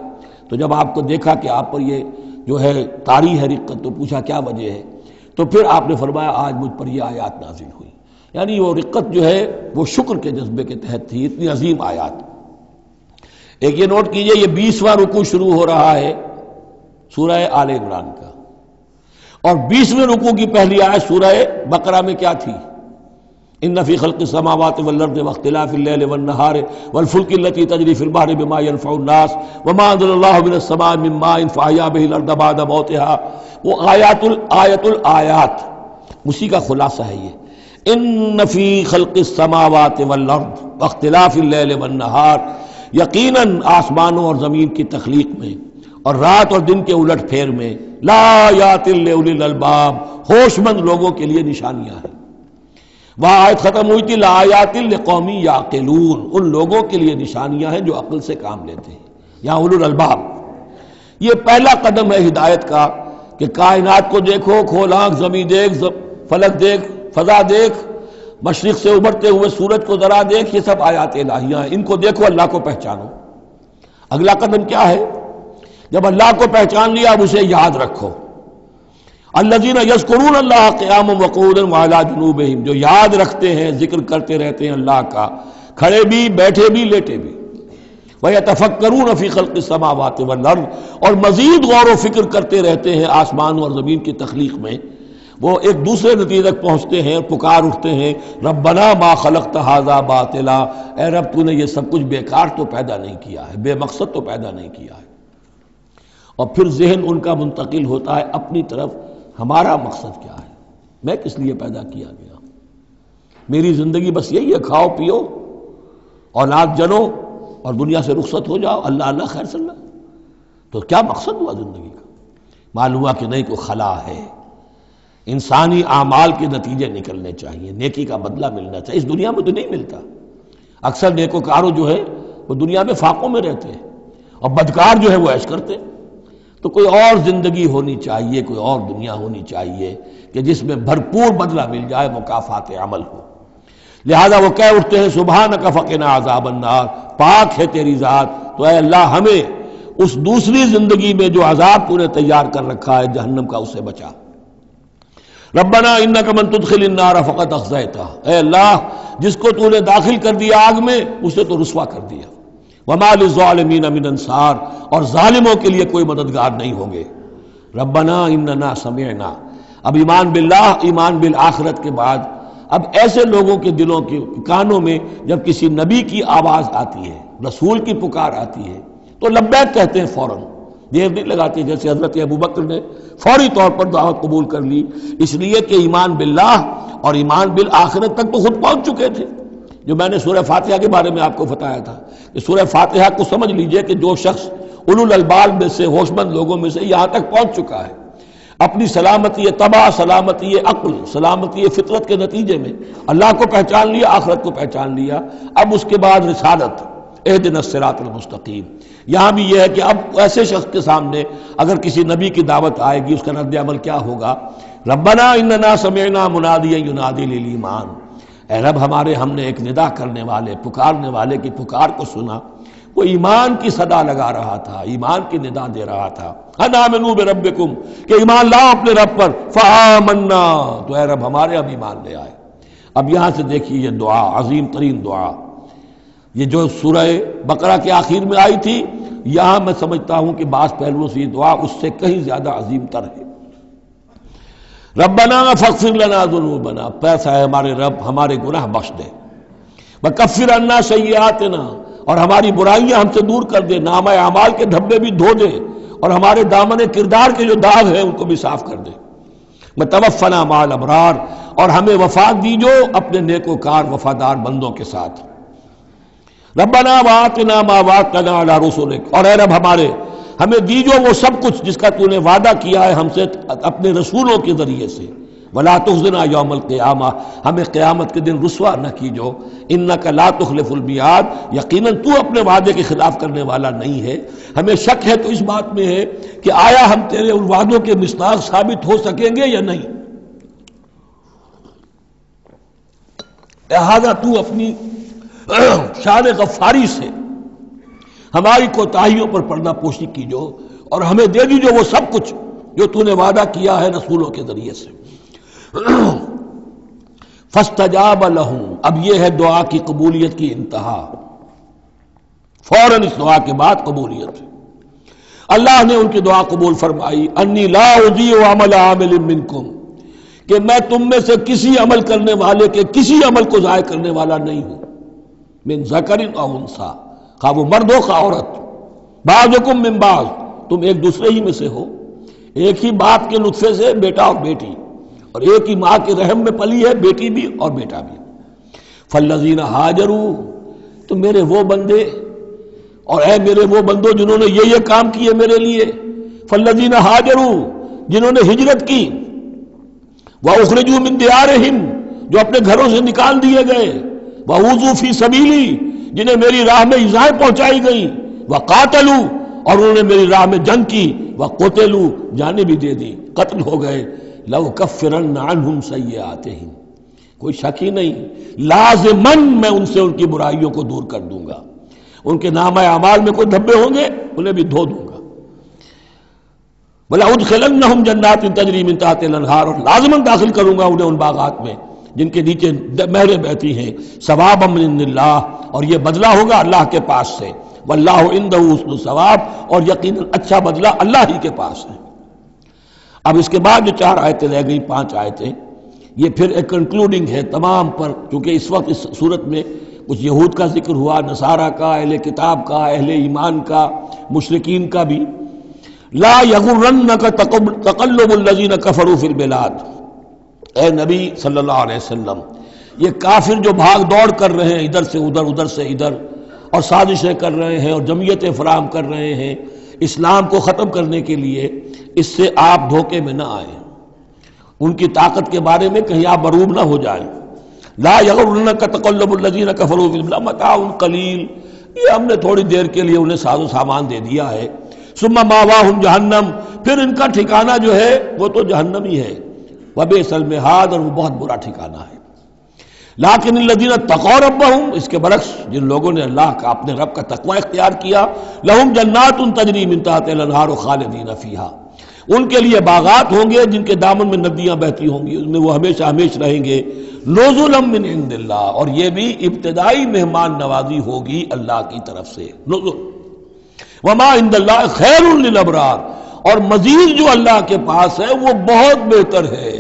تو جب آپ کو دیکھا کہ آپ پر یہ جو ہے طاری ہے رقت، تو پوچھا کیا وجہ ہے، تو پھر آپ نے فرمایا آج مجھ پر یہ آیات نازل ہوئی۔ یعنی وہ رقت جو ہے وہ شکر کے جذبے کے تحت تھی، اتنی عظیم آیات۔ ایک یہ نوٹ کیجئے، یہ 20واں رکوع شروع ہو رہا ہے سورہ آل عمران کا، اور 20ویں رکوع کی پہلی آیت سورہ بقرہ میں کیا تھی؟ ان فی خلق السماوات والارض واختلاف اللیل والنہار والفلک التی تجری فی البحر بما ينفع الناس وما انزل اللہ من السماء من ماء فاحیا به الارض بعد موتها، وہ آیات الآیات، اسی کا خلاصہ ہے یہ۔ ان فی خلق السماوات والارض واختلاف اللیل والنہار، یقیناً آسمانوں اور زمین کی تخلیق میں اور رات اور دن کے الٹ پھیر میں، لآیات لأولی الالباب، ہوش مند لوگوں کے لیے نشانیاں ہیں۔ وہاں آیت ختم ہوئی تھی لآیات لقوم یعقلون، ان لوگوں کے لیے نشانیاں ہیں جو عقل سے کام لیتے ہیں، یا اولو الالباب۔ یہ پہلا قدم ہے ہدایت کا کہ کائنات کو دیکھو، کھول آنکھ، زمین دیکھ، فلک دیکھ، فضا دیکھ، مشرق سے ابھرتے ہوئے سورج کو ذرا دیکھ، یہ سب آیات الہیہ ہیں، ان کو دیکھو، اللہ کو پہچانو۔ اگلا قدم کیا ہے؟ جب اللہ کو پہچان لیا اب اسے یاد رکھو۔ الذین یذکرون اللہ قیاما وقعودا وعلی جنوبہم، جو یاد رکھتے ہیں، ذکر کرتے رہتے ہیں اللہ کا، کھڑے بھی، بیٹھے بھی، لیٹے بھی۔ ویتفکرون فی خلق السماوات والارض، اور مزید غور و فکر کرتے رہتے ہیں آسمان اور زمین کی تخلیق میں۔ وہ ایک دوسرے نتیجے تک پہنچتے ہیں، پکار اٹھتے ہیں، ربنا ما خلقت ھذا باطلا، اے رب تو نے یہ سب کچھ بیکار تو پیدا نہیں کیا ہے، بے مقصد تو پیدا نہیں کیا ہے۔ اور پھر ذہن ان کا منتقل ہوتا ہے اپنی طرف، ہمارا مقصد کیا ہے، میں کس لیے پیدا کیا گیا، میری زندگی بس یہی ہے، کھاؤ پیو، اولاد جنو اور دنیا سے رخصت ہو جاؤ، اللہ اللہ خیر صلی اللہ۔ تو کیا مقصد ہوا زندگی کا؟ معلوم ہوا کہ نہیں، کوئی خلا ہے، انسانی اعمال کے نتیجے نکلنے چاہیے، نیکی کا بدلہ ملنا چاہیے۔ اس دنیا میں تو نہیں ملتا، اکثر نیکوکاروں جو ہے وہ دنیا میں فاقوں میں رہتے ہیں، اور بدکار جو ہے وہ عیش کرتے ہیں۔ تو کوئی اور زندگی ہونی چاہیے، کوئی اور دنیا ہونی چاہیے کہ جس میں بھرپور بدلہ مل جائے، مکافات عمل ہو۔ لہذا وہ کہہ اٹھتے ہیں سبحانک فقنا عذاب النار، پاک ہے تیری ذات، تو اے اللہ ہمیں اس دوسری زندگی میں جو عذاب تو نے تیار کر رکھا ہے جہنم کا، اسے بچا۔ ربنا انک من تدخل النار فقد اخزیتہ، اے اللہ جس کو تو نے داخل کر دیا آگ میں، اسے تو رسوا کر دیا۔ وما للظالمین من انصار، اور ظالموں کے لیے کوئی مددگار نہیں ہوں گے۔ ربنا اننا سمعنا، اب ایمان باللہ، ایمان بالآخرت کے بعد اب ایسے لوگوں کے دلوں کے کانوں میں جب کسی نبی کی آواز آتی ہے، رسول کی پکار آتی ہے، تو لبیک کہتے ہیں فوراً، دیر نہیں لگاتے، جیسے حضرت ابوبکر نے فوری طور پر دعوت قبول کر لی، اس لیے کہ ایمان باللہ اور ایمان بالآخرت تک تو خود پہنچ چکے تھے۔ جو میں نے سورہ فاتحہ کے بارے میں آپ کو بتایا تھا کہ سورہ فاتحہ کو سمجھ لیجئے کہ جو شخص اولو الالباب میں سے، ہوش مند لوگوں میں سے یہاں تک پہنچ چکا ہے، اپنی سلامتی طبع، سلامتی عقل، سلامتی فطرت کے نتیجے میں اللہ کو پہچان لیا، آخرت کو پہچان لیا، اب اس کے بعد رسالت، اہدنا الصراط المستقیم۔ یہاں بھی یہ ہے کہ اب ایسے شخص کے سامنے اگر کسی نبی کی دعوت آئے گی، اس کا رد عمل کیا ہوگا؟ ربنا اننا سمعنا منادیا ینادی للایمان، اے رب ہمارے، ہم نے ایک ندا کرنے والے، پکارنے والے کی پکار کو سنا، وہ ایمان کی صدا لگا رہا تھا، ایمان کی ندا دے رہا تھا، ان آمنوا بربکم، کہ ایمان لاؤ اپنے رب پر، فآمنا، تو اے رب ہمارے اب ایمان لے آئے۔ اب یہاں سے دیکھیے یہ دعا، عظیم ترین دعا، یہ جو سورہ بقرہ کے آخر میں آئی تھی، یہاں میں سمجھتا ہوں کہ بعض پہلوؤں سے یہ دعا اس سے کہیں زیادہ عظیم تر ہے۔ ربنا فاغفر لنا ذنوبنا، پیسہ ہے ہمارے رب ہمارے گناہ بخش دے، وکفر عنا سیئاتنا، اور ہماری برائیاں ہم سے دور کر دے، نامہ اعمال کے دھبے بھی دھو دے، اور ہمارے دامن کردار کے جو داغ ہیں ان کو بھی صاف کر دے، وتوفنا مع الابرار، اور ہمیں وفات دیجو اپنے نیکوکار وفادار بندوں کے ساتھ۔ ربنا وآتنا ما وعدتنا علی رسلک، اور اے رب ہمارے، ہمیں دیجو وہ سب کچھ جس کا تو نے وعدہ کیا ہے ہم سے اپنے رسولوں کے ذریعے سے، ولا تخزنا یوم القیامہ، ہمیں قیامت کے دن رسوا نہ کیجو، انک لا تخلف المیعاد، یقیناً تو اپنے وعدے کے خلاف کرنے والا نہیں ہے۔ ہمیں شک ہے تو اس بات میں ہے کہ آیا ہم تیرے ان وعدوں کے مصداق ثابت ہو سکیں گے یا نہیں، لہذا تو اپنی شان غفاری سے ہماری کوتاہیوں پر پردہ پوشی کیجو اور ہمیں دے دیجو وہ سب کچھ جو تو نے وعدہ کیا ہے رسولوں کے ذریعے سے۔ فاستجاب لہم، اب یہ ہے دعا کی قبولیت کی انتہا، فوراً اس دعا کے بعد قبولیت۔ اللہ نے ان کی دعا قبول فرمائی، انی لا اضیع عمل عامل منکم، کہ میں تم میں سے کسی عمل کرنے والے کے کسی عمل کو ضائع کرنے والا نہیں ہوں، من ذکر او انثی، خواہ وہ مرد ہو خواہ عورت، بعضکم من بعض، تم ایک دوسرے ہی میں سے ہو، ایک ہی باپ کے نطفے سے بیٹا اور بیٹی، اور ایک ہی ماں کے رحم میں پلی ہے بیٹی بھی اور بیٹا بھی۔ فالذین ہاجروا، تو میرے وہ بندے اور اے میرے وہ بندوں جنہوں نے یہ کام کیے میرے لیے، فالذین ہاجروا، جنہوں نے ہجرت کی، واخرجوا من دیارہم، جو اپنے گھروں سے نکال دیے گئے، واوذوا فی سبیلی، جنہیں میری راہ میں ایذائیں پہنچائی گئیں، وقاتلوا، اور انہوں نے میری راہ میں جنگ کی، وقتلوا، جانیں بھی دے دی، قتل ہو گئے، لَأُكَفِّرَنَّ عَنْهُمْ سَيِّئَاتِهِمْ، کوئی شک ہی نہیں، لازماً میں ان سے ان کی برائیوں کو دور کر دوں گا، ان کے نامہ اعمال میں کوئی دھبے ہوں گے انہیں بھی دھو دوں گا، وَلَأُدْخِلَنَّهُمْ جَنَّاتٍ تَجْرِي مِن تَحْتِهَا الْأَنْهَارُ، اور لازماً داخل کروں گا انہیں ان باغات میں جن کے نیچے نہریں بہتی ہیں، ثوابا من اللہ، اور یہ بدلہ ہوگا اللہ کے پاس سے، واللہ عنده حسن الثواب، اور یقیناً اچھا بدلہ اللہ ہی کے پاس ہے۔ اب اس کے بعد جو 4 آیتیں رہ گئی، 5 آیتیں، یہ پھر ایک کنکلوڈنگ ہے تمام پر، کیونکہ اس وقت اس صورت میں کچھ یہود کا ذکر ہوا، نصارہ کا، اہل کتاب کا، اہل ایمان کا، مشرکین کا بھی۔ لا یغرنک تقلب الذین کفروا فی البلاد، اے نبی صلی اللہ علیہ وسلم، یہ کافر جو بھاگ دوڑ کر رہے ہیں ادھر سے ادھر، ادھر سے ادھر، اور سازشیں کر رہے ہیں اور جمعیتیں فراہم کر رہے ہیں اسلام کو ختم کرنے کے لیے، اس سے آپ دھوکے میں نہ آئیں، ان کی طاقت کے بارے میں کہیں آپ مروب نہ ہو جائیں۔ لا یغرنک تقلب الذین کفروا فی البلاد متاع قلیل، یہ ہم نے تھوڑی دیر کے لیے انہیں ساز و سامان دے دیا ہے، ثم ماواہم جہنم، پھر ان کا ٹھکانہ جو ہے وہ تو جہنم ہی ہے، وبئس المہاد، اور وہ بہت برا ٹھکانہ ہے۔ لیکن الذین اتقوا ربہم، اس کے برعکس جن لوگوں نے اللہ کا اپنے رب کا تقوی اختیار کیا، لہم جنات تجری من تحتہا الانہار خالدین فیہا، ان کے لیے باغات ہوں گے جن کے دامن میں ندیاں بہتی ہوں گی، اس میں وہ ہمیشہ ہمیش رہیں گے، نزلا من عند اللہ، اور یہ بھی ابتدائی مہمان نوازی ہوگی اللہ کی طرف سے، نزل، وما عند اللہ خیر للابرار، اور مزید جو اللہ کے پاس ہے وہ بہت بہتر ہے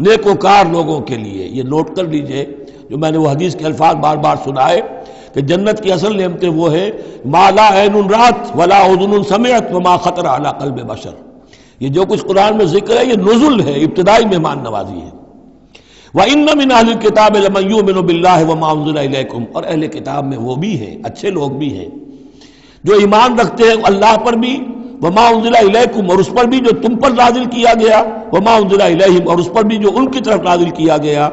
نیکوکار لوگوں کے لیے۔ یہ نوٹ کر لیجئے، جو میں نے وہ حدیث کے الفاظ بار بار سنائے کہ جنت کی اصل نعمتیں وہ ہیں ما لا عین رات ولا اذن سمعت وما خطر علی قلب بشر، یہ جو کچھ قرآن میں ذکر ہے یہ نزل ہے، ابتدائی مہمان نوازی ہے۔ وَإِنَّ مِنْ أَهْلِ الْكِتَابِ لَمَنْ يُؤْمِنُ بِاللَّهِ وَمَا أُنزِلَ إِلَيْكُمْ، اور اہل کتاب میں وہ بھی ہیں، اچھے لوگ بھی ہیں جو ایمان رکھتے ہیں اللہ پر بھی، وَمَا أُنزِلَ إِلَيْكُمْ، اور اس پر بھی جو تم پر نازل کیا گیا، وَمَا أُنزِلَ إِلَيْهِمْ، اور اس پر بھی جو ان کی طرف نازل کیا گیا،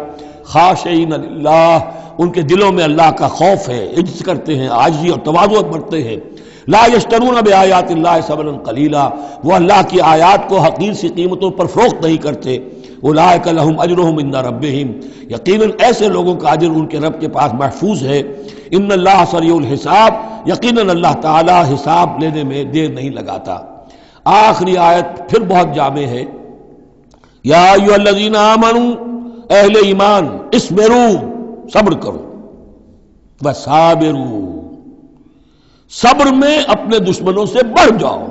خاشعین للہ، ان کے دلوں میں اللہ کا خوف ہے، عجز کرتے ہیں، عاجزی اور تواضع برتتے ہیں، لا یشترون بآیات اللہ ثمنا قلیلا، وہ اللہ کی آیات کو حقیر سی قیمتوں پر فروخت نہیں کرتے، اولئک لہم اجرہم عند ربہم، یقیناً ایسے لوگوں کا اجر ان کے رب کے پاس محفوظ ہے، ان اللہ سریع الحساب، یقیناً اللہ تعالی حساب لینے میں دیر نہیں لگاتا۔ آخری آیت پھر بہت جامع ہے، یا ایھا الذین آمنوا، اہل ایمان، اصبروا، صبر کرو، وصابروا، صبر میں اپنے دشمنوں سے بڑھ جاؤ۔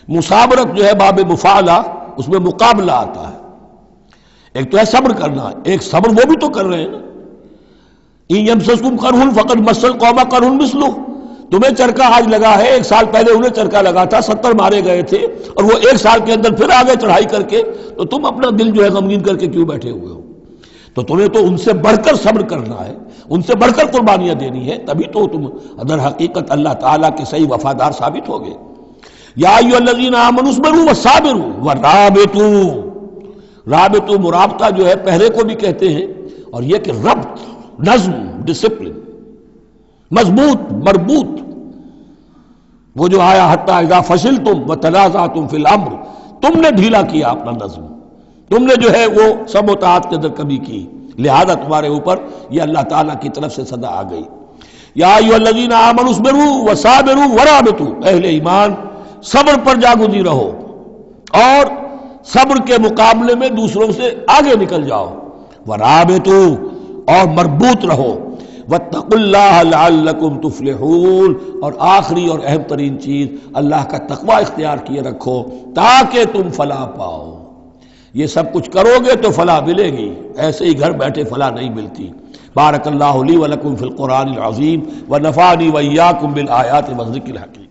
مصابرت جو ہے باب مفاعلہ، اس میں مقابلہ آتا ہے، ایک تو ہے صبر کرنا، ایک صبر وہ بھی تو کر رہے ہیں نا، ان یمسسکم قرح فقد مس القوم قرح مثلہ، تمہیں چرکا آج لگا ہے، 1 سال پہلے انہیں چرکا لگا تھا، 70 مارے گئے تھے، اور وہ 1 سال کے اندر پھر آگے چڑھائی کر کے، تو تم اپنا دل جو ہے غمگین کر کے کیوں بیٹھے ہوئے ہو؟ تو تمہیں تو ان سے بڑھ کر صبر کرنا ہے، ان سے بڑھ کر قربانیاں دینی ہے، تبھی تو تم در حقیقت اللہ تعالیٰ کے صحیح وفادار ثابت ہوگے۔ یا ایھا الذین آمنوا اصبروا وصابروا ورابطوا، رابطوا مرابطہ جو ہے پہرے کو بھی کہتے ہیں، اور یہ کہ ربط، نظم، ڈسپلن، مضبوط، مربوط، وہ جو آیا حتی اذا فشلتم وتنازعتم فی الامر، تم نے ڈھیلا کیا اپنا نظم، تم نے جو ہے وہ سب و طاعت کے اندر کمی کی، لہذا تمہارے اوپر یہ اللہ تعالیٰ کی طرف سے صدا آ گئی۔ یا ایھا الذین آمنوا اصبروا وصابروا ورابطوا، اہل ایمان صبر پر جاگزی رہو اور صبر کے مقابلے میں دوسروں سے آگے نکل جاؤ، ورابطوا اور مربوط رہو، واتقوا اللہ لعلکم تفلحون، اور آخری اور اہم ترین چیز اللہ کا تقوی اختیار کیے رکھو تاکہ تم فلاح پاؤ۔ یہ سب کچھ کرو گے تو فلاح ملے گی، ایسے ہی گھر بیٹھے فلاح نہیں ملتی۔ بارک اللہ لی ولکم فی القرآن العظیم ونفعنی وإیاکم بالآیات والذکر الحکیم۔